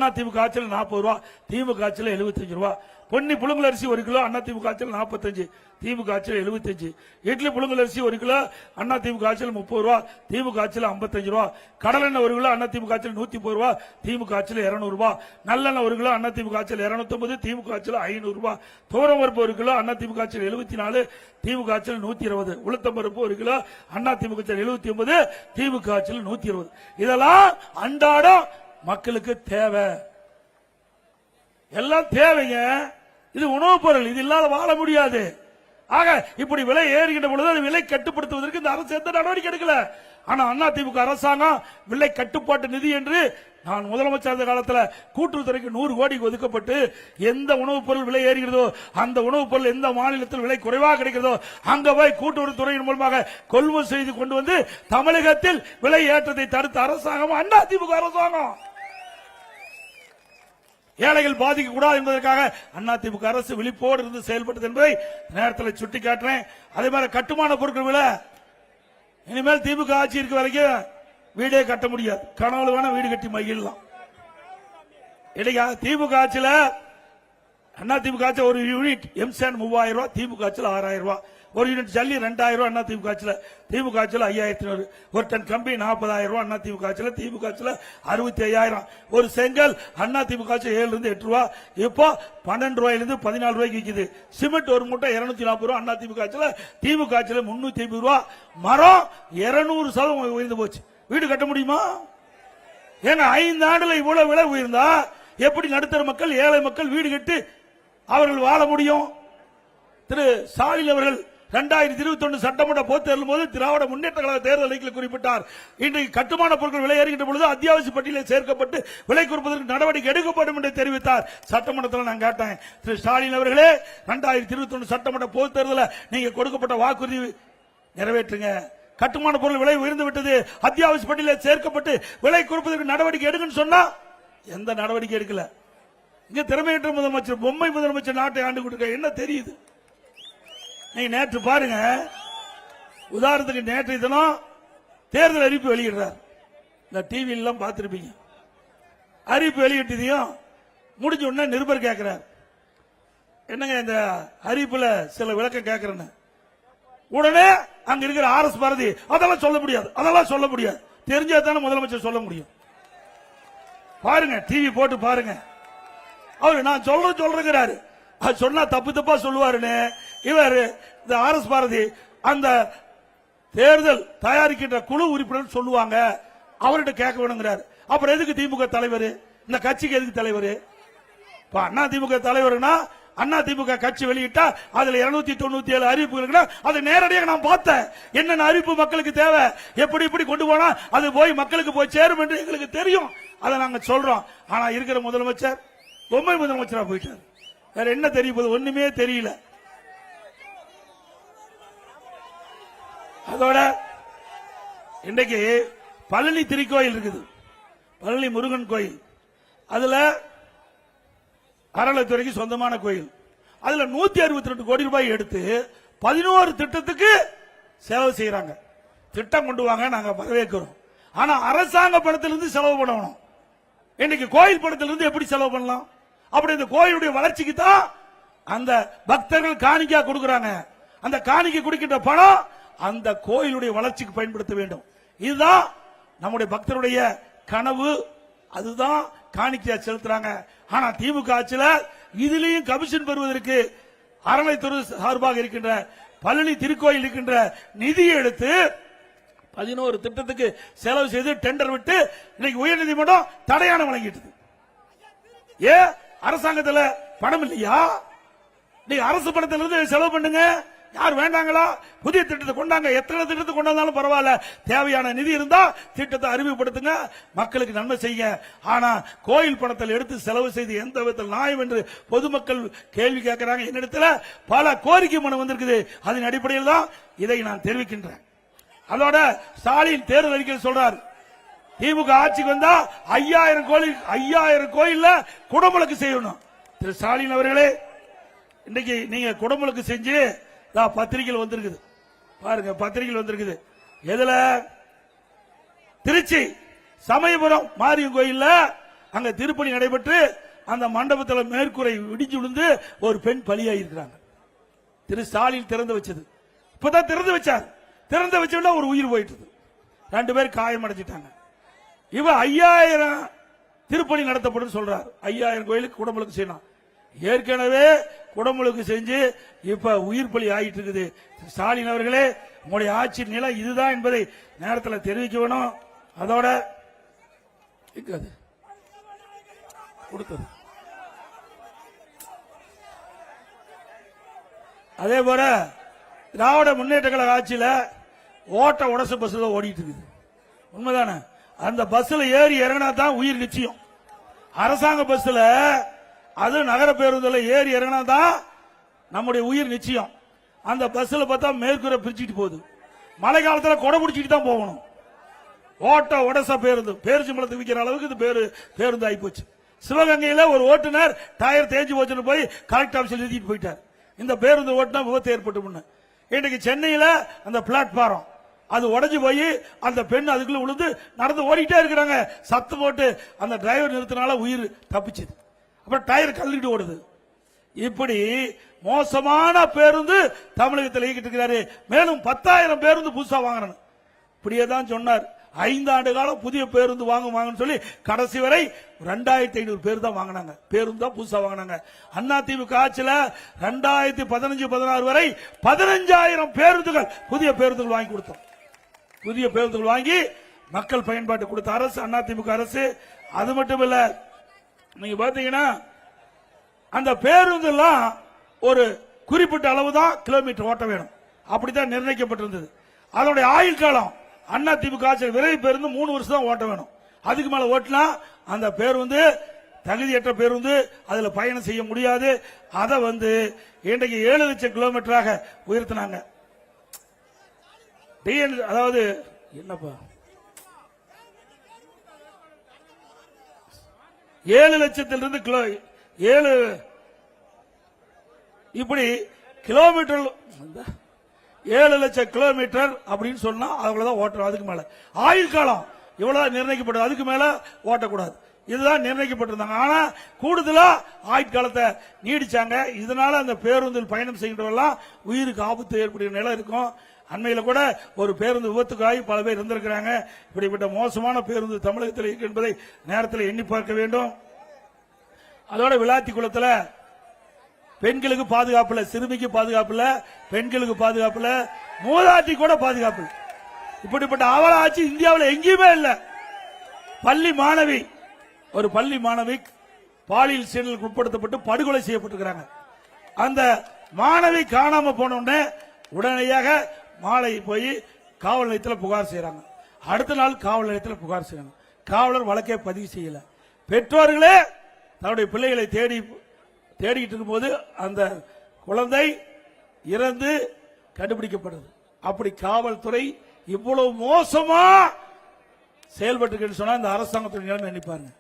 அதிமுக ஆட்சியில் 40 ரூபாய், திமுக ஆட்சியில் 75 ரூபாய். பொன்னி புழுங்கல் அரிசி 1 கிலோ அதிமுக ஆட்சியில் 45, திமுக ஆட்சியில் 75. இட்லி புழுங்கல் அரிசி 1 கிலோ அதிமுக ஆட்சியில் 30 ரூபாய், திமுக ஆட்சியில் 55 ரூபாய். கடலெண்ணெய் 1 கிலோ அதிமுக ஆட்சியில் 130 ரூபாய், திமுக ஆட்சியில் 200 ரூபாய். நல்லெண்ணெய் 1 கிலோ அதிமுக ஆட்சியில் 250, திமுக ஆட்சியில் 500 ரூபாய். துவரம்பருப்பு 1 கிலோ அதிமுக ஆட்சியில் 74, திமுக ஆட்சியில் 120. உளுத்தம்பருப்பு 1 கிலோ அதிமுக ஆட்சியில் 79, திமுக ஆட்சியில் 120. இதெல்லாம் அன்றாடம் மக்களுக்கு தேவை. எல்லாம் தேவைங்க. இது உணவுப் பொருள். இது இல்லாத வாழ முடியாது. ஆக இப்படி விலை ஏறுகின்ற பொழுது விலை கட்டுப்படுத்துவதற்கு இந்த அரசு எந்த நடவடிக்கை எடுக்கல. ஆனா அதிமுக அரசாங்கம் விலை கட்டுப்பாட்டு நிதி என்று நான் முதலமைச்சர் இருந்த காலத்தில் கூட்டுறவுத்துறைக்கு 100 கோடிக்கு ஒதுக்கப்பட்டு எந்த உணவுப் பொருள் விலை ஏறுகிறதோ அந்த உணவுப் பொருள் எந்த மாநிலத்தில் விலை குறைவாக கிடைக்கிறதோ அங்க போய் கூட்டுறவுத்துறையின் மூலமாக கொள்முதல் செய்து கொண்டு வந்து தமிழகத்தில் விலை ஏற்றத்தை தடுத்த அரசாங்கம் அதிமுக அரசாங்கம். ஏழைகள் பாதிக்க கூடாது என்பதற்காக அதிமுக அரசு விழிப்போடு இருந்து செயல்பட்டது என்பதை நேரத்தில் சுட்டிக்காட்டுறேன். அதே மாதிரி கட்டுமான பொருட்கள் விலை இனிமேல் திமுக ஆட்சி இருக்க வரைக்கும் வீடே கட்ட முடியாது. கனவுல வேணா வீடு கட்டி மகிழலாம். திமுக ஆட்சியில் அதிமுக ஆட்சி ஒரு யூனிட் எம்சான் 3000 ரூபாய், திமுக ஆட்சியில் 6000 ரூபாய். ஒரு யூனிட் ஜல்லி 2000 ரூபாய் அதிமுக ஆட்சியில், திமுக ஆட்சியில் 5500. ஒரு டன் கம்பி 40000 ரூபாய் அதிமுக ஆட்சியில், திமுக ஆட்சியில் 65000. ஒரு செங்கல் அதிமுக ஆட்சி 7 இருந்து 8 ரூபாய், இப்போ 12 ரூபாயிலிருந்து 14 ரூபாய்க்கு விற்குது. சிமெண்ட் ஒரு மூட்டை 240 ரூபாய் அதிமுக ஆட்சியில், திமுக ஆட்சியில் 350 ரூபாய். மரம் 200% உயர்ந்து போச்சு. வீடு கட்ட முடியுமா? ஏங்க 5 ஆண்டுல இவ்வளவு விலை உயர்ந்தா எப்படி நடுத்தர மக்கள் ஏழை மக்கள் வீடு கட்டி அவர்கள் வாழ முடியும்? திரு ஸ்டாலின் அவர்கள் 2021 சட்டமன்ற பொதுத் தேர்தல் போது திராவிட முன்னேற்ற கழக தேர்தல் அறிக்கையில் குறிப்பிட்டார், இன்றைக்கு கட்டுமான பொருட்கள் விலை ஏறுகின்ற பொழுது அத்தியாவசிய பட்டியலில் சேர்க்கப்பட்டு விலை குறைப்பதற்கு நடவடிக்கை எடுக்கப்படும் என்று தெரிவித்தார். சட்டமன்றத்தில் நான் கேட்டேன், திரு ஸ்டாலின் அவர்களே 2021 சட்டமன்ற பொதுத் தேர்தலில் நீங்க கொடுக்கப்பட்ட வாக்குறுதி நிறைவேற்றுங்க. கட்டுமான பொருள் விலை உயர்ந்து விட்டது, அத்தியாவசிய பட்டியலில் சேர்க்கப்பட்டு விலை குறைப்பதற்கு நடவடிக்கை எடுக்குன்னு சொன்னா எந்த நடவடிக்கை எடுக்கல. இங்க திறமையற்ற முதலமைச்சர், பொம்மை முதலமைச்சர் நாட்டை ஆண்டு கொண்டிருக்க என்ன தெரியுது? நீங்க நேற்று பாருங்க, உதாரணத்துக்கு நேற்று தினம் தேர்தல் அறிவிப்பு வெளியிடுறார். இந்த டிவி எல்லாம் பார்த்திருப்பீங்க. அறிவிப்பு வெளியிட்டதையும் முடிஞ்ச உடனே நிருபர் கேட்கிறார், என்னங்க இந்த அறிவிப்புல சில விளக்கம் கேட்கிறேன்னு. உடனே அங்க இருக்கிற RS பாரதி அதெல்லாம் சொல்ல முடியாது, அதெல்லாம் சொல்ல முடியாது, தெரிஞ்சா தானே முதலமைச்சர் சொல்ல முடியும். பாருங்க, டிவி போட்டு பாருங்க. அவரு நான் சொல்றாரு, அது சொன்னா தப்பு தப்பா சொல்லுவாருன்னு இவர் இந்த RS பாரதி அந்த தேர்தல் தயாரிக்கின்ற குழு உறுப்பினர் சொல்லுவாங்க, அவர்கிட்ட கேட்க வேணுங்கிறார். அப்புறம் எதுக்கு திமுக தலைவர், இந்த கட்சிக்கு எதுக்கு தலைவர்? அண்ணா திமுக தலைவர்னா அண்ணா திமுக கட்சி வெளியிட்டா அதுல 297 அறிவிப்புகள், அதை நேரடியாக நான் பார்த்தேன். என்னென்ன அறிவிப்பு மக்களுக்கு தேவை, எப்படி இப்படி கொண்டு போனா அது போய் மக்களுக்கு போய் சேரும் என்று எங்களுக்கு தெரியும். அதை நாங்க சொல்றோம். ஆனா இருக்கிற முதலமைச்சர் பொம்மை முதலமைச்சரா போயிட்டார். வேற என்ன தெரியும்? ஒண்ணுமே தெரியல. அதோட இன்றைக்கு பழனி திருக்கோயில் இருக்குது, பழனி முருகன் கோயில். அதுல அறநிலைத்துறைக்கு சொந்தமான கோயில். அதுல 162 கோடி ரூபாய் எடுத்து 11 திட்டத்துக்கு செலவு செய்யறாங்க. திட்டம் கொண்டு வாங்க, நாங்க வரவேற்கிறோம். ஆனா அரசாங்க பணத்திலிருந்து செலவு பண்ணணும். இன்னைக்கு கோயில் பணத்திலிருந்து எப்படி செலவு பண்ணலாம்? அப்படி இந்த கோயிலுடைய வளர்ச்சிக்கு தான் அந்த பக்தர்கள் காணிக்கா கொடுக்கறாங்க. அந்த காணிக்கை கொடுக்கின்ற பணம் அந்த கோயிலுடைய வளர்ச்சிக்கு பயன்படுத்த வேண்டும். இதுதான் நம்முடைய பக்தருடைய கனவு. அதுதான் காணிக்கையா செலுத்துறாங்க. ஆனா திமுக ஆட்சியில இதிலையும் கமிஷன் பெறுவதற்கு அறநிலைத்துறை சார்பாக இருக்கின்ற பழனி திருக்கோயில் இருக்கின்ற நிதியை எடுத்து 11 திட்டத்துக்கு செலவு செய்து டெண்டர் விட்டு இன்னைக்கு உயர்நீதிமன்றம் தடையாணை வழங்கிட்டு. ஏன் அரசாங்கத்தில் பணம் இல்லையா? நீங்க அரசு பணத்திலிருந்து செலவு பண்ணுங்க. யார் வேண்டாங்களா? புதிய திட்டத்தை கொண்டாங்க. எத்தனை திட்டத்தை கொண்டாந்தாலும் பரவாயில்ல, தேவையான நிதி இருந்தா திட்டத்தை அறிமுகப்படுத்துங்க, மக்களுக்கு நன்மை செய்ய. ஆனா கோயில் பணத்தில் எடுத்து செலவு செய்து எந்த விதத்தில் நியாயம் என்று பொதுமக்கள் கேள்வி கேட்கிறாங்க. என்னிடத்தில் பல கோரிக்கை மனு வந்திருக்குது. அதன் அடிப்படையில் தான் இதை நான் தெரிவிக்கின்றேன். அதோட ஸ்டாலின் தேர்தல் அறிக்கையில் சொல்றார், திமுக ஆட்சிக்கு வந்தா 5000 கோயில்ல குடமுழுக்கு செய்யணும். திரு ஸ்டாலின் அவர்களே, இன்னைக்கு நீங்க குடமுழுக்கு செஞ்சு பத்திரிகையில் வந்திருக்குது பாருங்க, பத்திரிகையில் வந்திருக்குது. எதுல? திருச்சி சமயபுரம் மாரியம் கோயில்ல அங்க திருப்பணி நடைபெற்று அந்த மண்டபத்தில் மேற்கூரை இடிஞ்சு விழுந்து ஒரு பெண் பலியாயிருக்கிறாங்க. திரு ஸ்டாலின் திறந்து வச்சது. இப்பதான் திறந்து வச்சார். திறந்து வச்சா ஒரு உயிர் போயிட்டு 2 பேர் காயம் அடைஞ்சிட்டாங்க. இவ 5000 திருப்பணி நடத்தப்படும் சொல்றார். 5000 கோயிலுக்கு குடமுழுக்கு செய்யணும். ஏற்கனவே குடமுழுக்கு செஞ்சு இப்ப உயிர் பலி ஆகிட்டு இருக்குது. ஸ்டாலின் அவர்களே, உங்களுடைய ஆட்சி நிலை இதுதான் என்பதை நேரத்தில் தெரிவிக்க வேணும். அதோட கொடுத்தது அதே போல திராவிட முன்னேற்ற கழக ஆட்சியில் ஓட்ட உடசு பஸ் தான் ஓடிட்டு இருக்குது. உண்மைதானே? அந்த பஸ்ல ஏறி இறங்கினா தான் உயிர் நிச்சயம். அரசாங்க பஸ்ல அது நகர பேருந்துல ஏறி இறங்கினா தான் நம்முடைய உயிர் நிச்சயம். அந்த பஸ்ல பார்த்தா மேற்கூரை பிரிச்சுட்டு போகுது. மழை காலத்தில் கொடை பிடிச்சிட்டு தான் போகணும். ஓட்ட உடச பேருந்து பேரிச்சம்பளத்துக்கு விற்கிற அளவுக்கு இது பேருந்து ஆகிப்போச்சு. சிவகங்கையில ஒரு ஓட்டுநர் டயர் தேஞ்சு போச்சுன்னு போய் கலெக்டர் ஆபீஸில் எழுதிட்டு போயிட்டார். இந்த பேருந்து ஓட்டுனா விபத்து ஏற்பட்டு. இன்னைக்கு சென்னையில அந்த பிளாட்பாரம் அது உடஞ்சு போய் அந்த பெண் அதுக்குள்ள விழுந்து நடந்து ஓடிட்டே இருக்கிறாங்க. சத்து போட்டு அந்த டிரைவர் நிறுத்தினால உயிர் தப்பிச்சுது. அப்புறம் டயர் கல்லிட்டு ஓடுது. இப்படி மோசமான பேருந்து தமிழகத்தில் இயக்கிட்டு இருக்கிறாரு. மேலும் 10,000 பேருந்து புதுசா வாங்கணும். இப்படியே தான் சொன்னார். 5 ஆண்டு காலம் புதிய பேருந்து வாங்கன்னு சொல்லி கடைசி வரை 2,500 பேர் தான் வாங்கினாங்க. பேருந்து தான் புதுசா வாங்கினாங்க. அதிமுக ஆட்சியில் 2015-16 வரை 15,000 பேருந்துகள் புதிய பேருந்துகள் வாங்கி கொடுத்தோம். புதிய பேருந்துகள் வாங்கி மக்கள் பயன்பாட்டு கொடுத்த அரசு அதிமுக அரசு. அது மட்டும் இல்ல, நீங்க பாத்தீங்கன்னா அந்த பேருந்து எல்லாம் ஒரு குறிப்பிட்ட அளவு தான் கிலோமீட்டர் ஓட்ட வேணும், அப்படித்தான் நிர்ணயிக்கப்பட்டிருந்தது. அதனுடைய ஆயுள் காலம் அதிமுக ஆட்சியில் விரைவு பேருந்து 3 வருஷம் தான் ஓட்ட வேணும். அதுக்கு மேல ஓட்டினா அந்த பேருந்து தகுதியற்ற பேருந்து, அதுல பயணம் செய்ய முடியாது. அதை இன்றைக்கு 7 லட்சம் கிலோமீட்டராக உயர்த்தினாங்க. அதாவது என்னப்பா 7 லட்சத்திலிருந்து 7 இப்படி கிலோமீட்டர் 7 லட்சம் கிலோமீட்டர் அப்படின்னு சொன்னா அவ்வளவுதான் ஓட்டணும். அதுக்கு மேல ஆயுள் காலம் இவ்வளவு நிர்ணயிக்கப்பட்டது. அதுக்கு மேல ஓட்டக்கூடாது. இதுதான் நிர்ணயிக்கப்பட்டிருந்தாங்க. ஆனா கூடுதலா ஆயுட்காலத்தை நீடிச்சாங்க. இதனால அந்த பேருந்தில் பயணம் செய்கின்றவெல்லாம் உயிருக்கு ஆபத்து ஏற்படுகிற நிலை இருக்கும். அண்மையில கூட ஒரு பேருந்து விபத்துக்காகி பல பேர் இருந்திருக்கிறாங்க. இப்படிப்பட்ட மோசமான பேருந்து தமிழகத்தில் இருக்கு என்பதை நேரத்தில் எண்ணி பார்க்க வேண்டும். அதோட விளாத்திக்குளத்தில் பெண்களுக்கு பாதுகாப்பு இல்ல, சிறுமிக்கு பாதுகாப்பு இல்ல, பெண்களுக்கு பாதுகாப்பு இல்ல, மூதாட்டி கூட பாதுகாப்பு இல்ல. இப்படிப்பட்ட அவல ஆட்சி இந்தியாவில் எங்கேயுமே இல்ல. ஒரு பள்ளி மாணவி பாலியல் சீண்டலுக்கு உட்படுத்தப்பட்டு படுகொலை செய்யப்பட்டிருக்கிறாங்க. அந்த மாணவி காணாம போன உடனடியாக மாலை போய் காவல் நிலையத்தில் புகார் செய்யறாங்க. அடுத்த நாள் காவல் நிலையத்தில் புகார் செய்யறாங்க. காவலர் வழக்கை பதிவு செய்யல. பெற்றோர்களே தன்னுடைய பிள்ளைகளை தேடிட்டு இருக்கும்போது அந்த குழந்தை இறந்து கண்டுபிடிக்கப்படுது. அப்படி காவல்துறை இவ்வளவு மோசமா செயல்பட்டு சொன்னா இந்த அரசாங்கத்தின் நிலைமை எண்ணிப்பாருங்க.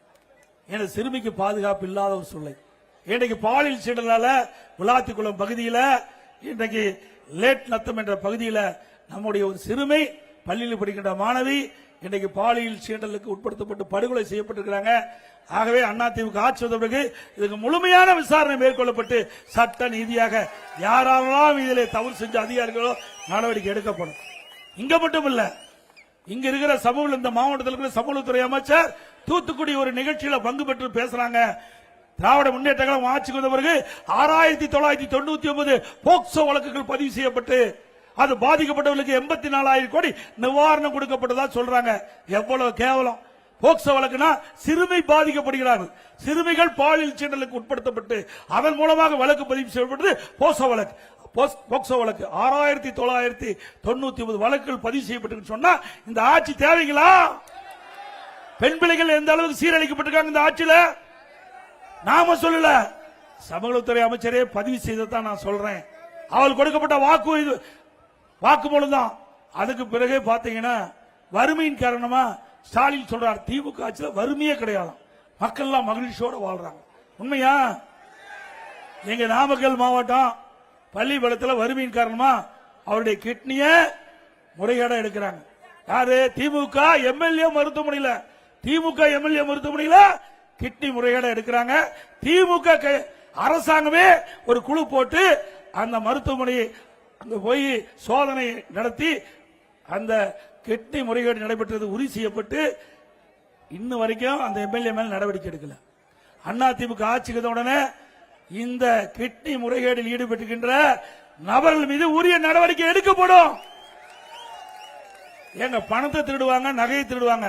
ஏன்னா சிறுமிக்கு பாதுகாப்பு இல்லாத ஒரு சூழ்நிலை. இன்றைக்கு பாலியல் சீண்டலால விளாத்திக்குளம் பகுதியில், இன்றைக்கு லேட் நத்தம் என்ற பகுதியில் நம்முடைய ஒரு சிறுமி பள்ளியில் படிக்கின்ற மாணவி இன்றைக்கு பாலியல் சீண்டலுக்கு உட்படுத்தப்பட்டு படுகொலை செய்யப்பட்டிருக்கிறாங்க. ஆகவே அதிமுக ஆட்சி வந்த பிறகு இதுக்கு முழுமையான விசாரணை மேற்கொள்ளப்பட்டு சட்ட நீதியாக யாரெல்லாம் இதில் தவறு செஞ்ச அதிகாரிகளோ நடவடிக்கை எடுக்கப்படும். இங்க மட்டும் இல்ல, இங்க இருக்கிற சமூக, இந்த மாவட்டத்தில் இருக்கிற சமூகத்துறை அமைச்சர் தூத்துக்குடி ஒரு நிகழ்ச்சியில பங்கு பெற்று பேசுறாங்க. திராவிட முன்னேற்ற கழகம் ஆட்சிக்கு வந்த பிறகு 6,999 போக்சோ வழக்குகள் பதிவு செய்யப்பட்டு அது பாதிக்கப்பட்டவர்களுக்கு 84,000 கோடி நிவாரணம் கொடுக்கப்பட்டதா சொல்றாங்க. எவ்வளவு கேவலம்! போக்சோ வழக்குனா சிறுமி பாதிக்கப்படுகிறார்கள். சிறுமிகள் பாலியல் சீண்டலுக்கு உட்படுத்தப்பட்டு அதன் மூலமாக வழக்கு பதிவு செய்யப்பட்டது போக்சோ வழக்கு. 6,999 வழக்குகள் பதிவு செய்யப்பட்டு சொன்னா இந்த ஆட்சி தேவைங்களா? பெண் பிள்ளைகள் எந்த அளவுக்கு சீரழிக்கப்பட்டிருக்காங்க இந்த ஆட்சியில நாம சொல்லல, சமூகத்துறை அமைச்சரே பதிவு செய்ததான் நான் சொல்றேன். அவள் கொடுக்கப்பட்ட வாக்குமூலம் தான். அதுக்கு பிறகு பாத்தீங்கன்னா வறுமையின் காரணமா ஸ்டாலின் சொல்றார் திமுக ஆட்சியில் வறுமையே கிடையாது, மக்கள் எல்லாம் மகிழ்ச்சியோட வாழ்றாங்க. உண்மையா? எங்க நாமக்கல் மாவட்டம் பள்ளிப்பாளையத்தில் வறுமையின் காரணமா அவருடைய கிட்னிய முறைகேட எடுக்கிறாங்க. யாரு? திமுக எம்எல்ஏ மருத்துவமனையில், திமுக எம்எல்ஏ மருத்துவமனையில் கிட்னி முறைகேட எடுக்கிறாங்க. திமுக அரசாங்கமே ஒரு குழு போட்டு அந்த மருத்துவமனையை அங்க போய் சோதனை நடத்தி அந்த கிட்னி முறைகேடு நடைபெற்றது உறுதி செய்யப்பட்டு இன்னும் வரைக்கும் அந்த எம்எல்ஏ மேல் நடவடிக்கை எடுக்கல. அதிமுக ஆட்சிக்கு உடனே இந்த கிட்னி முறைகேடில் ஈடுபட்டுகின்ற நபர்கள் மீது உரிய நடவடிக்கை எடுக்கப்படும். எங்க பணத்தை திருடுவாங்க, நகையை திருடுவாங்க,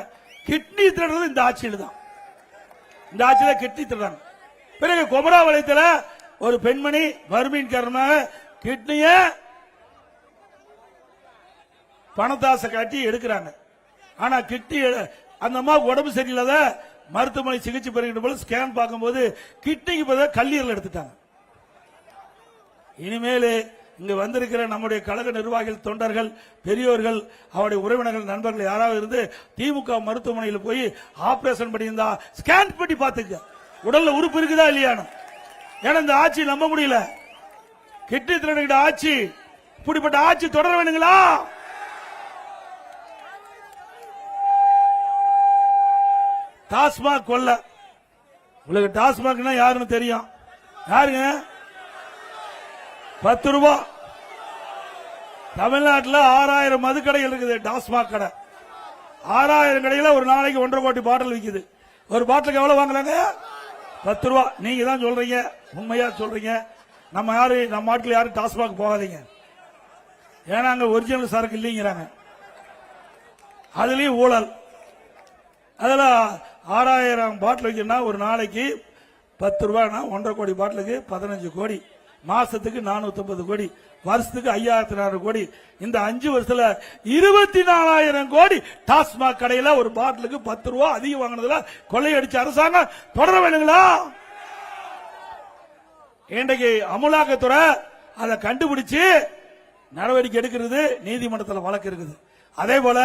கிட்னி திருடுறது இந்த ஆட்சியில் தான். இந்த ஆட்சியில கிட்னி திருடுறாங்க. பிறகு குமராபாளையத்தில் ஒரு பெண்மணி வறுமையின் காரணமாக கிட்னிய பணத்தாசை காட்டி எடுக்கிறாங்க. ஆனா அந்த அம்மா உடம்பு சரியில்லாத மருத்துவமனை சிகிச்சை பெறுகின்ற போது ஸ்கேன் பார்க்கும்போது கிட்னிக்கு பதிலாக கல்லீரல் எடுத்துட்டாங்க. இனிமேல் இங்கு வந்திருக்கிற நம்முடைய கழக நிர்வாகிகள், தொண்டர்கள், பெரியோர்கள், அவருடைய உறவினர்கள், நண்பர்கள் யாராவது இருந்து திமுக மருத்துவமனையில் போய் ஆபரேஷன் பண்ணியிருந்தா ஸ்கேன் பண்ணி பார்த்துக்க உடல்ல உறுப்பு இருக்குதா இல்லையானு. ஏன்னா இந்த ஆட்சி நம்ப முடியல. கிட்னி திருடுகிற ஆட்சி, இப்படிப்பட்ட ஆட்சி தொடர வேணுங்களா? டாஸ்மாக் கொள்ள, உங்களுக்கு டாஸ்மாக்னா யாருன்னு தெரியும். யாருங்க? 10 ரூபாய். தமிழ்நாட்டில் 6000 மதுக்கடைகள் இருக்குது. டாஸ்மாக் கடை 6000 கடையில் ஒரு நாளைக்கு 1.5 கோடி பாட்டில் விற்குது. ஒரு பாட்டிலுக்கு எவ்வளவு வாங்குறாங்க? 10 ரூபாய். நீங்க தான் சொல்றீங்க, உண்மையா சொல்றீங்க. நம்ம நாட்டில் யாரும் டாஸ்மாக் போகாதீங்க. ஏன்னா அங்க ஒரிஜினல் சரக்கு இல்லைங்கிறாங்க. அதுலயும் ஊழல். அதுல 6000 பாட்டில் வைக்கணும்னா ஒரு நாளைக்கு 10 ரூபாய்னா 1.5 கோடி பாட்டிலுக்கு 15 கோடி, மாசத்துக்கு 450 கோடி, வருஷத்துக்கு 5400 கோடி. இந்த 5 வருஷத்துல 24,000 கோடி டாஸ்மாக் கடையில ஒரு பாட்டிலுக்கு 10 ரூபாய் அதிகம் வாங்கினதுல கொள்ளையடிச்ச அரசாங்கம் தொடர வேணுங்களா? இன்றைக்கு அமலாக்கத்துறை அதை கண்டுபிடிச்சு நடவடிக்கை எடுக்கிறது, நீதிமன்றத்தில் வழக்கு இருக்குது. அதே போல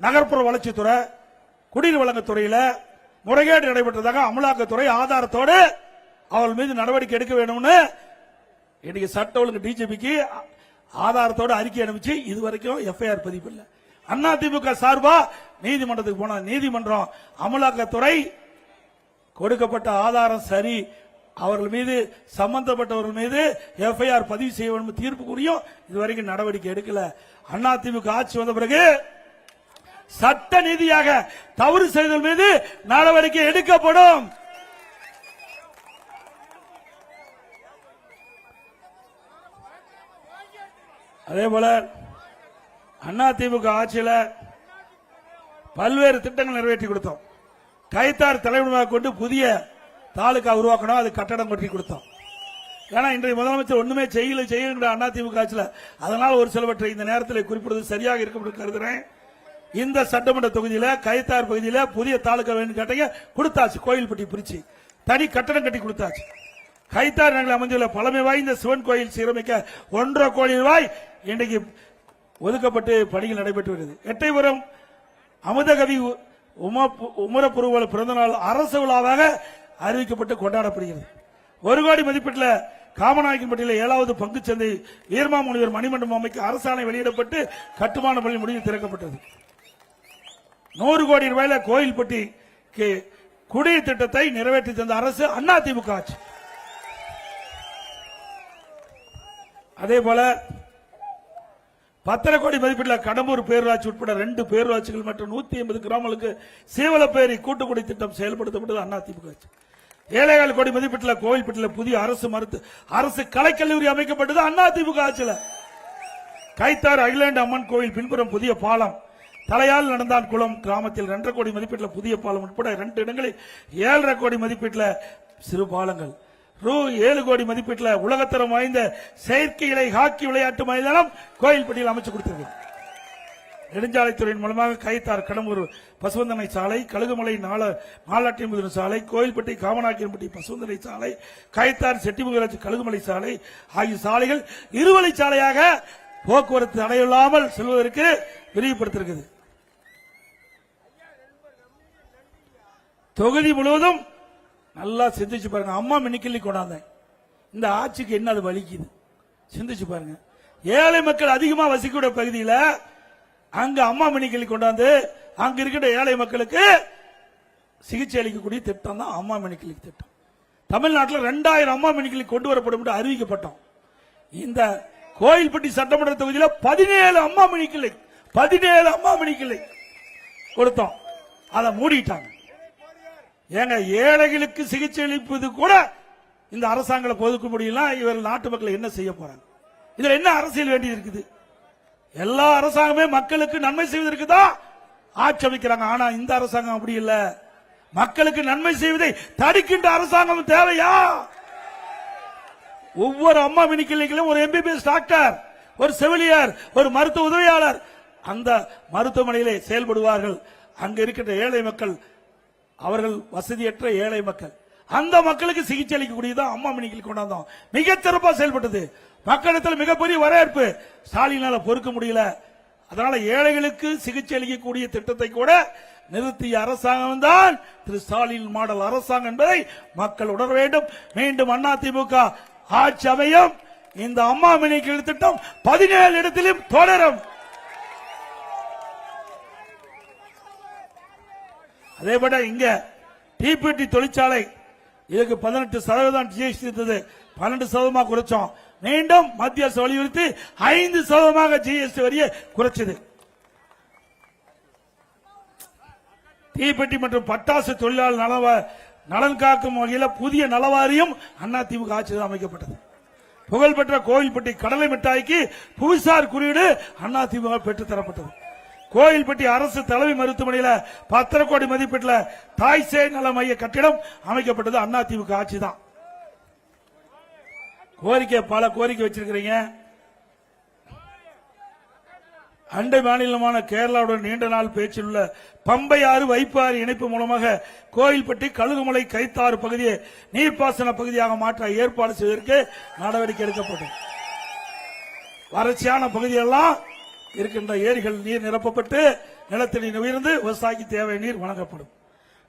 நகர்ப்புற வளர்ச்சித்துறை, குடிநீர் வழங்கத்துறையில முறைகேடு நடைபெற்றதாக அமலாக்கத்துறை ஆதாரத்தோடு அவள் மீது நடவடிக்கை எடுக்க வேண்டும்னு இன்னைக்கு சட்ட ஒழுங்கு டிஜிபிக்கு ஆதாரத்தோடு அறிக்கை அனுப்பிச்சு இதுவரைக்கும் எஃப்ஐஆர் பதிவு இல்லை. அதிமுக சார்பா நீதிமன்றத்துக்கு போன நீதிமன்றம் அமலாக்கத்துறை கொடுக்கப்பட்ட ஆதாரம் சரி, அவர்கள் மீது சம்பந்தப்பட்டவர்கள் மீது எஃப்ஐஆர் பதிவு செய்ய வேண்டும் தீர்ப்பு கூறியும் இதுவரைக்கும் நடவடிக்கை எடுக்கல. அதிமுக ஆட்சி வந்த பிறகு சட்ட நீதியாக தவறு செய்தல் மீது நடவடிக்கை எடுக்கப்படும். அதே போல அதிமுக ஆட்சியில் பல்வேறு திட்டங்கள் நிறைவேற்றி கொடுத்தோம். கைத்தார் தலைவராக கொண்டு புதிய தாலுகா உருவாக்கணும், அது கட்டடம் கட்டி கொடுத்தோம். ஏன்னா இன்றைய முதலமைச்சர் ஒண்ணுமே செய்யுங்கிற அதிமுக ஆட்சியில், அதனால் ஒரு சிலவற்றை இந்த நேரத்தில் குறிப்பிடுவது சரியாக இருக்கும் என்று கருதுகிறேன். இந்த சட்டமன்ற தொகுதியில கைத்தார் பகுதியில புதிய தாலுகா வேணும் கேட்டீங்க, கொடுத்தாச்சு. கோயில்பட்டி பிரிச்சு தனி கட்டடம் கட்டி கொடுத்தாச்சு. கைத்தார் நகரில் அமைந்துள்ள பழமை வாய்ந்த சிவன் கோயில் சீரமைக்க 1.5 கோடி ரூபாய் இன்றைக்கு ஒதுக்கப்பட்டு பணிகள் நடைபெற்று வருகிறது. எட்டயபுரம் அமுதகவி உமரப்புருவல் பிறந்தநாள் அரசு விழாவாக அறிவிக்கப்பட்டு கொண்டாடப்படுகிறது. 1 கோடி மதிப்பீட்டில் காமநாயக்கன்பட்டியில் 7வது பங்குச்சந்தை ஈர்மா முனிவர் மணிமண்டபம் அமைக்க அரசாணை வெளியிடப்பட்டு கட்டுமான பணி முடிவு திறக்கப்பட்டது. 100 கோடி ரூபாயில கோயில்பட்டி குடிநீர் திட்டத்தை நிறைவேற்றி தந்த அரசு அதிமுக ஆட்சி. அதே போல 10 கோடி மதிப்பீட்டில் கடம்பூர் பேரூராட்சி உட்பட 2 பேரூராட்சிகள் மற்றும் 180 கிராமங்களுக்கு சீவலப்பேரி கூட்டுக்குடி திட்டம் செயல்படுத்தப்பட்டது அதிமுக ஆட்சி. 7,000 கோடி மதிப்பீட்டில் கோவில்பட்டியில் புதிய அரசு கலைக்கல்லூரி அமைக்கப்பட்டது அதிமுக ஆட்சியில். கைத்தார் அகிலாண்டு அம்மன் கோவில் பின்புறம் புதிய பாலம், தலையால் நடந்தான் குளம் கிராமத்தில் 2.5 கோடி மதிப்பீட்டில் புதிய பாலம் உட்பட 2 இடங்களில் 7.5 கோடி மதிப்பீட்டில் சிறு பாலங்கள். ரூ. 7 கோடி மதிப்பீட்டில் உலகத்தரம் வாய்ந்த செயற்கை இலை ஹாக்கி விளையாட்டு மைதானம் கோயில்பட்டியில் அமைச்சு கொடுத்தது. நெடுஞ்சாலைத்துறையின் மூலமாக கைத்தார் கடம்பூர் பசுவந்தனை சாலை, கழுகுமலை நாலாட்டியம்புதூர் சாலை, கோயில்பட்டி காமநாயக்கன்பட்டி பசுவந்தனை சாலை, கைத்தார் செட்டிமுகராட்சி கழுகுமலை சாலை ஆகிய சாலைகள் இருவழி சாலையாக போக்குவரத்து தடையில்லாமல் செல்வதற்கு விரிவுபடுத்திருக்கிறது. தொகுதி முழுவதும் நல்லா சிந்திச்சு பாருங்க. அம்மா மினிக்கிள்ளி கொண்டாந்தேன். இந்த ஆட்சிக்கு என்ன அது வலிக்குது சிந்திச்சு பாருங்க. ஏழை மக்கள் அதிகமா வசிக்கூடிய பகுதியில் அங்க அம்மா மினிக்கிள்ளி கொண்டாந்து அங்க இருக்கிற ஏழை மக்களுக்கு சிகிச்சை அளிக்கக்கூடிய திட்டம் தான் அம்மா மினிக்கிள்ளி திட்டம். தமிழ்நாட்டில் 2000 அம்மா மினிக்கிள்ளி கொண்டு வரப்படும் என்று அறிவிக்கப்பட்டோம். இந்த கோயில்பட்டி சட்டமன்ற தொகுதியில் 17 அம்மா மினிக்கிள்ளை கொடுத்தோம். அதை மூடிட்டாங்க. ஏங்க ஏழைகளுக்கு சிகிச்சை அளிப்பது கூட இந்த அரசாங்கம் ஒதுக்க முடியல. இவர்கள் நாட்டு மக்கள் என்ன செய்ய போறாங்க? இதுல என்ன அரசியல் வேண்டியது இருக்குது? எல்லா அரசாங்கமே மக்களுக்கு நன்மை செய்வதற்கு தான் ஆட்சி அமைக்கிறாங்க. ஆனா இந்த அரசாங்கம் அப்படி இல்ல. மக்களுக்கு நன்மை செய்வதை தடுக்கின்ற அரசாங்கம் தேவையா? ஒவ்வொரு அம்மா மினிக்கிளைகளும் ஒரு எம்பிபிஎஸ் டாக்டர், ஒரு செவிலியர், ஒரு மருத்துவ உதவியாளர் அந்த மருத்துவமனையிலே செயல்படுவார்கள். அங்க இருக்கின்ற ஏழை மக்கள், அவர்கள் வசதியற்ற ஏழை மக்கள், அந்த மக்களுக்கு சிகிச்சை அளிக்கக்கூடியதான் அம்மா மினிக்கு கொண்டாந்தோம். மிக சிறப்பாக செயல்பட்டது. மக்களிடத்தில் மிகப்பெரிய வரவேற்பு. ஸ்டாலினால பொறுக்க முடியல. அதனால ஏழைகளுக்கு சிகிச்சை அளிக்கக்கூடிய திட்டத்தை கூட நிறுத்திய அரசாங்கம் தான் திரு ஸ்டாலின் மாடல் அரசாங்கம் என்பதை மக்கள் உணர வேண்டும். மீண்டும் அதிமுக ஆட்சி அமையும். இந்த அம்மா மினிக்கு திட்டம் 17 இடத்திலும் தொடரும். அதேபோல இங்க டிபிடி தொழிற்சாலை இதுக்கு 18% ஜிஎஸ்டி இருந்தது, 12% குறைச்சோம். மீண்டும் மத்திய அரசு வலியுறுத்தி 5% ஜிஎஸ்டி வரியை குறைச்சது. தீப்பெட்டி மற்றும் பட்டாசு தொழிலாளர் நலன் காக்கும் வகையில் புதிய நலவாரியம் அதிமுக ஆட்சியில் அமைக்கப்பட்டது. புகழ்பெற்ற கோயில்பட்டி கடலை மிட்டாய்க்கு புவிசார் குறியீடு அதிமுக பெற்று தரப்பட்டது. கோயில்பட்டி அரசு தலைமை மருத்துவமனையில் 10 கோடி மதிப்பீட்டில் தாய் சேய் நல மைய கட்டிடம் அமைக்கப்பட்டது அதிமுக ஆட்சி தான். பல கோரிக்கை வச்சிருக்கிறீங்க. அண்டை மாநிலமான கேரளாவுடன் நீண்ட நாள் பேச்சில் உள்ள பம்பை ஆறு வைப்பாறு இணைப்பு மூலமாக கோயில்பட்டி கழுகுமலை கைத்தாறு பகுதியை நீர்ப்பாசன பகுதியாக மாற்ற ஏற்பாடு செய்வதற்கு நடவடிக்கை எடுக்கப்பட்டது. வறட்சியான பகுதியெல்லாம் இருக்கின்ற ஏரிகள் நீர் நிரப்பப்பட்டு நிலத்தடி உயர்ந்து விவசாயிக்கு தேவை நீர் வழங்கப்படும்.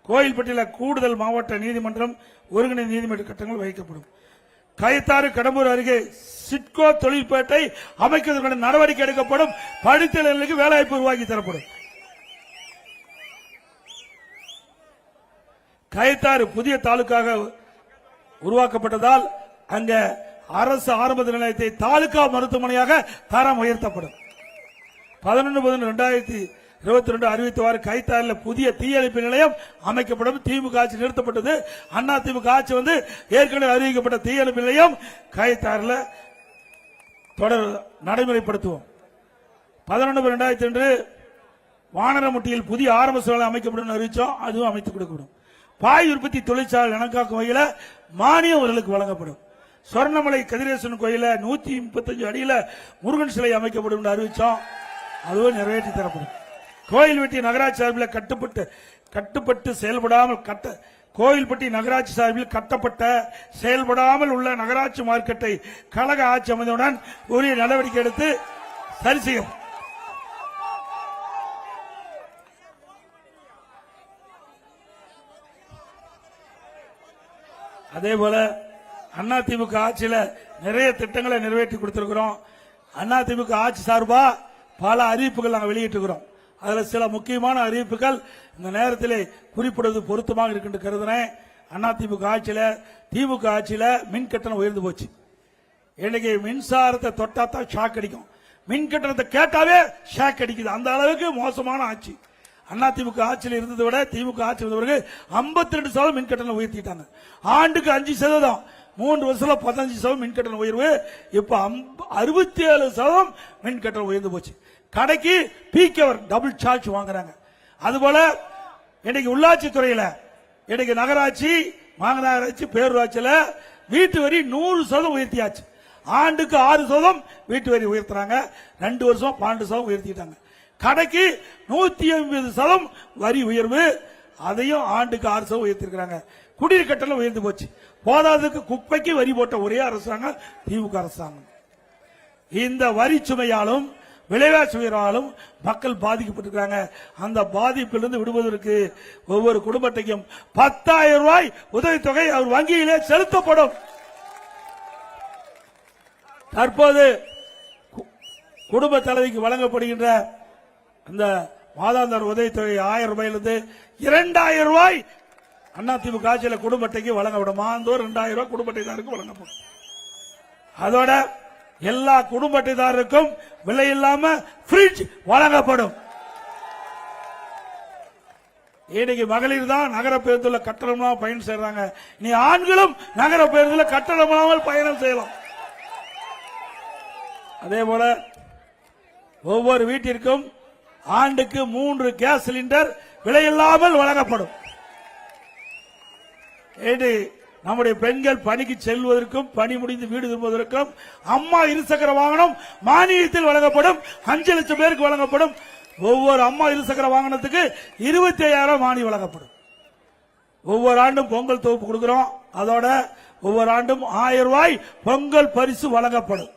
கோயில்பட்டியில் கூடுதல் மாவட்ட நீதிமன்றம் ஒருங்கிணைந்த நீதிமன்ற கட்டங்கள் வைக்கப்படும். கைத்தாறு கடம்பூர் அருகே சிட்கோ தொழிற்பேட்டை அமைக்கிறதுக்கான நடவடிக்கை எடுக்கப்படும். படித்த இளைஞர்களுக்கு வேலைவாய்ப்பு உருவாக்கி தரப்படும். கைத்தாறு புதிய தாலுக்காக உருவாக்கப்பட்டதால் அங்க அரசு ஆரம்ப நிலையத்தை தாலுகா மருத்துவமனையாக தரம் உயர்த்தப்படும். 11/11/2022 அறிவித்தவாறு கைத்தாறில் புதிய தீயணைப்பு நிலையம் அமைக்கப்படும். திமுக ஆட்சி நிறுத்தப்பட்டது. அதிமுக ஆட்சி வந்து ஏற்கனவே அறிவிக்கப்பட்ட தீயணைப்பு நிலையம் கைத்தாறில் தொடர் நடைமுறைப்படுத்துவோம். 11/11/2002 வானரமுட்டியில் புதிய ஆரம்ப சாலை அமைக்கப்படும் அறிவிச்சோம். அதுவும் அமைத்துக் கொடுக்கப்படும். பாய் உற்பத்தி தொழிற்சாலை நலன்காக்கும் வகையில் மானியம் அவர்களுக்கு வழங்கப்படும். சொர்ணமலை கதிரேசன் கோயில 135 அடியில் முருகன் சிலை அமைக்கப்படும் என்று அறிவிச்சோம். அதுவும் நிறைவேற்றி தரப்படும். கோயில்பட்டி நகராட்சி சார்பில் கட்டுப்பட்டு செயல்படாமல் கோயில்பட்டி நகராட்சி சார்பில் கட்டப்பட்ட செயல்படாமல் உள்ள நகராட்சி மார்க்கெட்டை கழக ஆட்சி அமைந்தவுடன் உரிய நடவடிக்கை எடுத்து சரி செய்யும். அதேபோல அதிமுக ஆட்சியில் நிறைய திட்டங்களை நிறைவேற்றி கொடுத்திருக்கிறோம். அதிமுக ஆட்சி சார்பா பல அறிவிப்புகள் நாங்கள் வெளியிட்டிருக்கிறோம். அதில் சில முக்கியமான அறிவிப்புகள் இந்த நேரத்தில் குறிப்பிடுவது பொருத்தமாக இருக்கின்ற கருதுறேன். அதிமுக ஆட்சியில் திமுக ஆட்சியில் மின் கட்டணம் உயர்ந்து போச்சு. இன்னைக்கு மின்சாரத்தை தொட்டா தான் ஷாக் அடிக்கும், மின் கட்டணத்தை கேட்டாவே ஷாக் அடிக்குது. அந்த அளவுக்கு மோசமான ஆட்சி. அதிமுக ஆட்சியில் இருந்ததை விட திமுக ஆட்சி வந்தவர்கள் 52% மின் கட்டணம் உயர்த்திட்டாங்க. ஆண்டுக்கு 5%, 3 வருஷத்துல 15% மின் கட்டண உயர்வு. இப்ப 67% மின் கட்டணம் உயர்ந்து போச்சு. கடைக்கு பீக் அவர் டபுள் சார்ஜ் வாங்குறாங்க. அதுபோல இன்னைக்கு உள்ளாட்சி துறையில இன்னைக்கு நகராட்சி, மாநகராட்சி, பேரூராட்சியில வீட்டு வரி 100% உயர்த்தியாச்சு. ஆண்டுக்கு 6% வீட்டு வரி உயர்த்துறாங்க. 2 வருஷம் 12% உயர்த்திட்டாங்க. கடைக்கு 150% வரி உயர்வு, அதையும் ஆண்டுக்கு 6% உயர்த்திருக்கிறாங்க. குடிநீர் கட்டணம் உயர்ந்து போச்சு. போதாததுக்கு குப்பைக்கு வரி போட்ட ஒரே அரசாங்கம் திமுக அரசாங்கம். இந்த வரி சுமையாலும் விலைவாசி உயர்வாலும் மக்கள் பாதிக்கப்பட்டிருக்கிறாங்க. அந்த பாதிப்பிலிருந்து விடுவதற்கு ஒவ்வொரு குடும்பத்தையும் 10,000 ரூபாய் உதவித்தொகை அவர் வங்கியிலே செலுத்தப்படும். தற்போது குடும்ப தலைவிக்கு வழங்கப்படுகின்ற அந்த மாதாந்திர உதவித்தொகை 1000 ரூபாயிலிருந்து 2000 ரூபாய் அதிமுக ஆட்சியில் குடும்ப அட்டைக்கு வழங்கப்படும். மாதந்தோறும் 2000 ரூபாய் குடும்ப அட்டைதாருக்கு வழங்கப்படும். அதோட எல்லா குடும்ப அட்டைதாரருக்கும் விலை இல்லாம ஃப்ரிட்ஜ் வழங்கப்படும். இன்னைக்கு மகளிர் தான் நகர பேருந்துல கட்டணம் பயணம் செய்யறாங்க. இனி ஆண்களும் நகர பேருந்துல கட்டணம் இல்லாமல் பயணம் செய்யலாம். அதே போல ஒவ்வொரு வீட்டிற்கும் ஆண்டுக்கு 3 கேஸ் சிலிண்டர் விலையில்லாமல் வழங்கப்படும். நம்முடைய பெண்கள் பணிக்கு செல்வதற்கும் பணி முடிந்து வீடு திரும்புவதற்கும் அம்மா இருசக்கர வாகனம் மானியத்தில் வழங்கப்படும். 5 லட்சம் பேருக்கு வழங்கப்படும். ஒவ்வொரு அம்மா இருசக்கர வாகனத்துக்கு 25,000 மானியம் வழங்கப்படும். ஒவ்வொரு ஆண்டும் பொங்கல் தொகுப்பு கொடுக்கிறோம். அதோட ஒவ்வொரு ஆண்டும் 1000 ரூபாய் பொங்கல் பரிசு வழங்கப்படும்.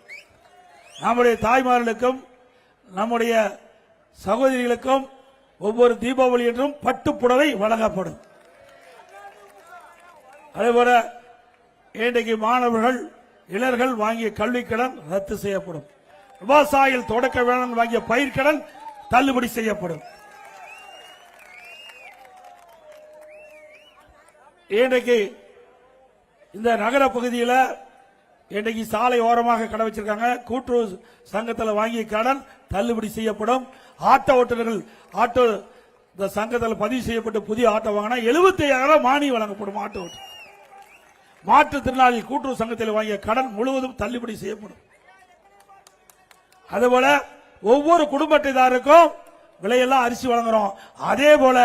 நம்முடைய தாய்மார்களுக்கும் நம்முடைய சகோதரிகளுக்கும் ஒவ்வொரு தீபாவளி என்றும் பட்டுப்புடவை வழங்கப்படும். அதேபோல இன்றைக்கு மாணவர்கள் இளைஞர்கள் வாங்கிய கல்விக் கடன் ரத்து செய்யப்படும். விவசாயிகள் தொடக்க வேளாண் வாங்கிய பயிர்க்கடன் தள்ளுபடி செய்யப்படும். இன்றைக்கு இந்த நகர பகுதியில் இன்றைக்கு சாலை ஓரமாக கடை வச்சிருக்காங்க. கூட்டுறவு சங்கத்தில் வாங்கிய கடன் தள்ளுபடி செய்யப்படும். ஆட்டோ ஓட்டுநர்கள் ஆட்டோ இந்த சங்கத்தில் பதிவு செய்யப்பட்டு புதிய ஆட்டோ வாங்கினா 75,000 மானியம் வழங்கப்படும். ஆட்டோ ஓட்டு மாற்றுத்திறனாளி கூட்டுறவு சங்கத்தில் வாங்கிய கடன் முழுவதும் தள்ளுபடி செய்யப்படும். அதுபோல ஒவ்வொரு குடும்ப அட்டைதாருக்கும் விலையெல்லாம் அரிசி வழங்குறோம். அதே போல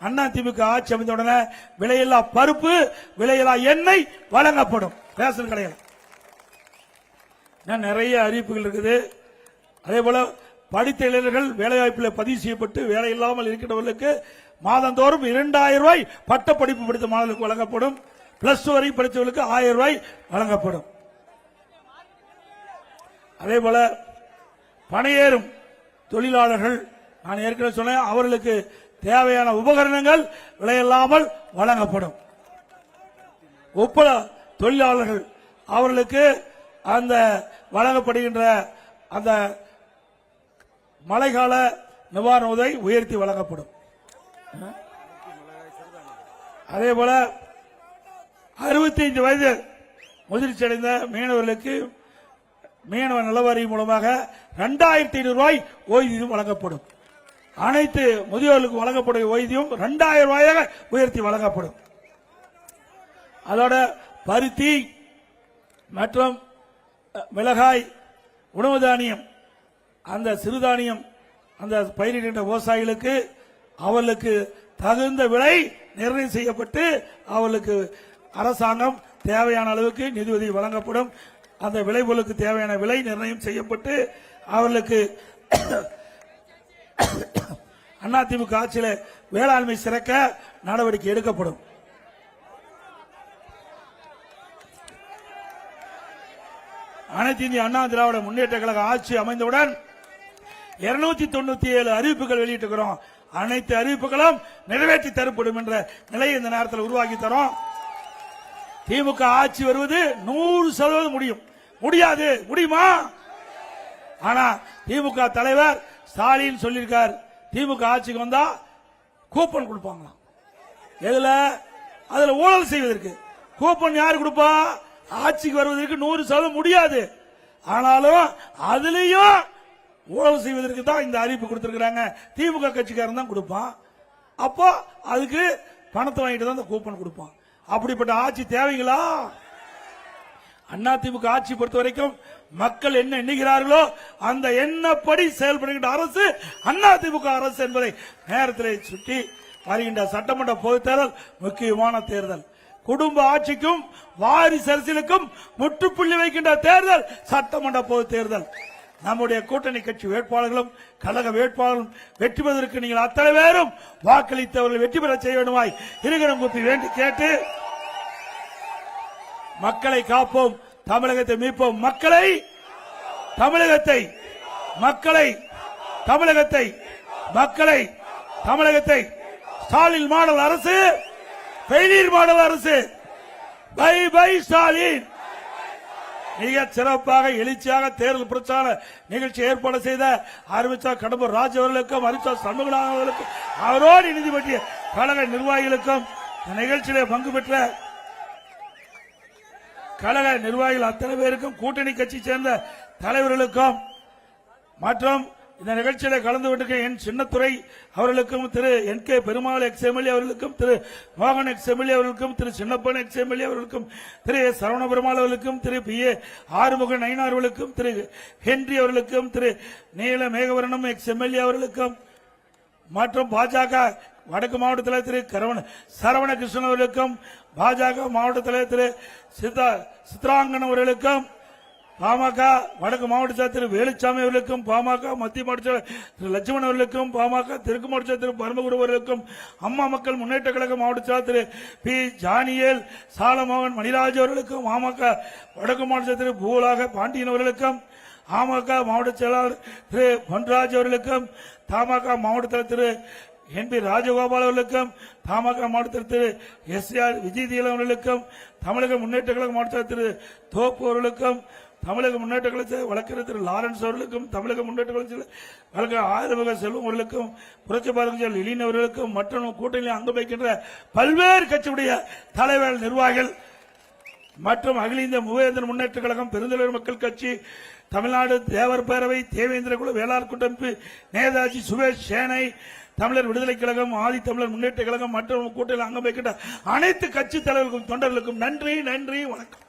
அதிமுக ஆட்சி அமைந்த உடனே விலையில்லா பருப்பு, விலையில்லா எண்ணெய் வழங்கப்படும். ரேஷன் கடையில் நிறைய அறிவிப்புகள் இருக்குது. அதே போல படித்த இளைஞர்கள் வேலைவாய்ப்பில் பதிவு செய்யப்பட்டு வேலை இல்லாமல் இருக்கின்றவர்களுக்கு மாதந்தோறும் 2,000 ரூபாய் பட்ட படிப்பு படித்த மாணவர்களுக்கு வழங்கப்படும். பிளஸ் 2 வரை படித்தவர்களுக்கு 1000 ரூபாய் வழங்கப்படும். அதே போல பணியேறும் தொழிலாளர்கள் நான் ஏற்கனவே சொன்னேன், அவர்களுக்கு தேவையான உபகரணங்கள் விலையில்லாமல் வழங்கப்படும். ஒப்பள தொழிலாளர்கள் அவர்களுக்கு அந்த வழங்கப்படுகின்ற அந்த மழைக்கால நிவாரண உதவி உயர்த்தி வழங்கப்படும். அதே போல 65 வயது முதிர்ச்சி அடைந்த மீனவர்களுக்கு மீனவ நலவாரி மூலமாக 2,500 ரூபாய் ஓய்வூதியம் வழங்கப்படும். அனைத்து முதியோர்களுக்கு வழங்கப்படும் ஓய்வூதியம் 2,000 ரூபாயாக உயர்த்தி வழங்கப்படும். அதோட பருத்தி மற்றும் மிளகாய், உணவு தானியம், அந்த சிறுதானியம் அந்த பயிரிடுகின்ற விவசாயிகளுக்கு அவர்களுக்கு தகுந்த விலை நிர்ணயம் செய்யப்பட்டு அவர்களுக்கு அரசாங்கம் தேவையான அளவுக்கு நிதியுதவி வழங்கப்படும். அந்த விளைபொருளுக்கு தேவையான விலை நிர்ணயம் செய்யப்பட்டு அவர்களுக்கு அதிமுக ஆட்சியில் வேளாண்மை சிறக்க நடவடிக்கை எடுக்கப்படும். அனைத்து இந்திய அண்ணா திராவிட முன்னேற்ற கழக ஆட்சி அமைந்தவுடன் 297 அறிவிப்புகள் வெளியிட்டிருக்கிறோம். அனைத்து அறிவிப்புகளும் நிறைவேற்றி தரப்படும் என்ற நிலையை இந்த நேரத்தில் உருவாக்கி தரோம். திமுக ஆட்சி வருவது 100% முடியும். முடியாது, முடியுமா? ஆனா திமுக தலைவர் ஸ்டாலின் சொல்லியிருக்கார், திமுக ஆட்சிக்கு வந்தா கூப்பன் கொடுப்பாங்களாம். எதுல? அதுல ஊழல் செய்வதற்கு. கூப்பன் யாரு கொடுப்பா? ஆட்சிக்கு வருவதற்கு 100% முடியாது. ஆனாலும் அதுலயும் ஊழல் செய்வதற்கு தான் இந்த அறிவிப்பு கொடுத்திருக்கிறாங்க. திமுக கட்சிக்காரன் தான் கொடுப்பான். அப்போ அதுக்கு பணத்தை வாங்கிட்டு தான் இந்த கூப்பன் கொடுப்பான். அப்படிப்பட்ட ஆட்சி தேவைங்களா? அதிமுக ஆட்சி பொறுத்த வரைக்கும் மக்கள் என்ன எண்ணுகிறார்களோ அந்த எண்ணப்படி செயல்படுகின்ற அரசு அதிமுக அரசு என்பதை நேரத்தில் சுட்டி வருகின்ற சட்டமன்ற பொதுத் தேர்தல் முக்கியமான தேர்தல். குடும்ப ஆட்சிக்கும் வாரிசு அரசியலுக்கும் முற்றுப்புள்ளி வைக்கின்ற தேர்தல் சட்டமன்ற பொதுத் தேர்தல். நம்முடைய கூட்டணி கட்சி வேட்பாளர்களும் கழக வேட்பாளர்களும் வெற்றி பெறுவதற்கு நீங்கள் அத்தனை பேரும் வாக்களித்தவர்கள் வெற்றி பெற செய்ய வேண்டுமாய் இருகரம் கூப்பி வேண்டி கேட்டு, மக்களை காப்போம், தமிழகத்தை மீட்போம். மக்களை, தமிழகத்தை, மக்களை, தமிழகத்தை, மக்களை, தமிழகத்தை. ஸ்டாலின் மாடல் அரசு, ஃபெயிலியர் மாடல் அரசு. Bye bye Stalin. மிக சிறப்பாக எழுச்சியாக தேர்தல் பிரச்சார நிகழ்ச்சி ஏற்பாடு செய்த அறிவிச்சார் கடம்பூர் ராஜ் அவர்களுக்கும், அறிவிச்சார் சண்முகநாதன் அவர்களுக்கும், அவரோடு நிதி பற்றிய கழக நிர்வாகிகளுக்கும், நிகழ்ச்சியிலே பங்கு பெற்ற கழக நிர்வாகிகள் அத்தனை பேருக்கும், கூட்டணி கட்சி சேர்ந்த தலைவர்களுக்கும் மற்றும் இந்த நிகழ்ச்சியில கலந்து கொண்டிருக்க என் சின்னத்துறை அவர்களுக்கும், திரு NK பெருமாள் எக்ஸ்எம்எல்ஏ அவர்களுக்கும், திரு மோகன் எக்ஸ்எம்எல்ஏ அவர்களுக்கும், திரு சின்னப்பன் எக்ஸ்எம்எல்ஏ அவர்களுக்கும், திரு சரவண பெருமாள் அவர்களுக்கும், திரு PA ஆறுமுக நயினார் அவர்களுக்கும், திரு ஹென்றி அவர்களுக்கும், திரு நீல மேகவரணம் எக்ஸ்எம்எல்ஏ அவர்களுக்கும் மற்றும் பாஜக வடக்கு மாவட்ட தலைவர் திரு சரவண கிருஷ்ணன் அவர்களுக்கும், பாஜக மாவட்ட தலைவர் திரு சித்ராங்கன் அவர்களுக்கும், பாமக வடக்கு மாவட்ட செயலர் திரு வேலுச்சாமி அவர்களுக்கும், பாமக மத்திய மாவட்ட செயலர் திரு லட்சுமணன் அவர்களுக்கும், பாமக தெற்கு மாவட்ட செயலர் திரு பரமகுரு அவர்களுக்கும், அம்மா மக்கள் முன்னேற்ற கழக மாவட்ட செயலர் திரு பி ஜானியேல் சாலமோகன் மணிராஜ் அவர்களுக்கும், பாமக வடக்கு மாவட்ட செயலர் திரு பூலாக பாண்டியன் அவர்களுக்கும், பாமக மாவட்ட செயலாளர் திரு பொன்ராஜ் அவர்களுக்கும், தமாக மாவட்ட தலைவர் திரு என்பி ராஜகோபால் அவர்களுக்கும், தமாக மாவட்ட திரு எஸ்.ஆர். விஜயதீலன் அவர்களுக்கும், தமிழக முன்னேற்ற கழக மாவட்ட திரு தோப்பு அவர்களுக்கும், தமிழக முன்னேற்ற கழக வழக்கறிஞர் திரு லாரன்ஸ் அவர்களுக்கும், தமிழக முன்னேற்ற கழக வழக்கறிஞர் ஆறுமுக செல்வம் அவர்களுக்கும், புரட்சி பாரதிய லீலின் அவர்களுக்கும் மற்றும் கூட்டணியில் அங்கு வைக்கின்ற பல்வேறு கட்சியுடைய தலைவர் நிர்வாகிகள் மற்றும் அகில இந்திய மூவேந்தர் முன்னேற்ற கழகம், பெருந்தலைவர் மக்கள் கட்சி, தமிழ்நாடு தேவர் பேரவை, தேவேந்திர குழு, வேளாண் கூட்டமைப்பு, நேதாஜி சுரேஷ் சேனை, தமிழர் விடுதலை கழகம், ஆதி தமிழர் முன்னேற்ற கழகம் மற்றும் கூட்டணியில் அங்கம் வைக்கின்ற அனைத்து கட்சி தலைவர்களுக்கும் தொண்டர்களுக்கும் நன்றி, நன்றி, வணக்கம்.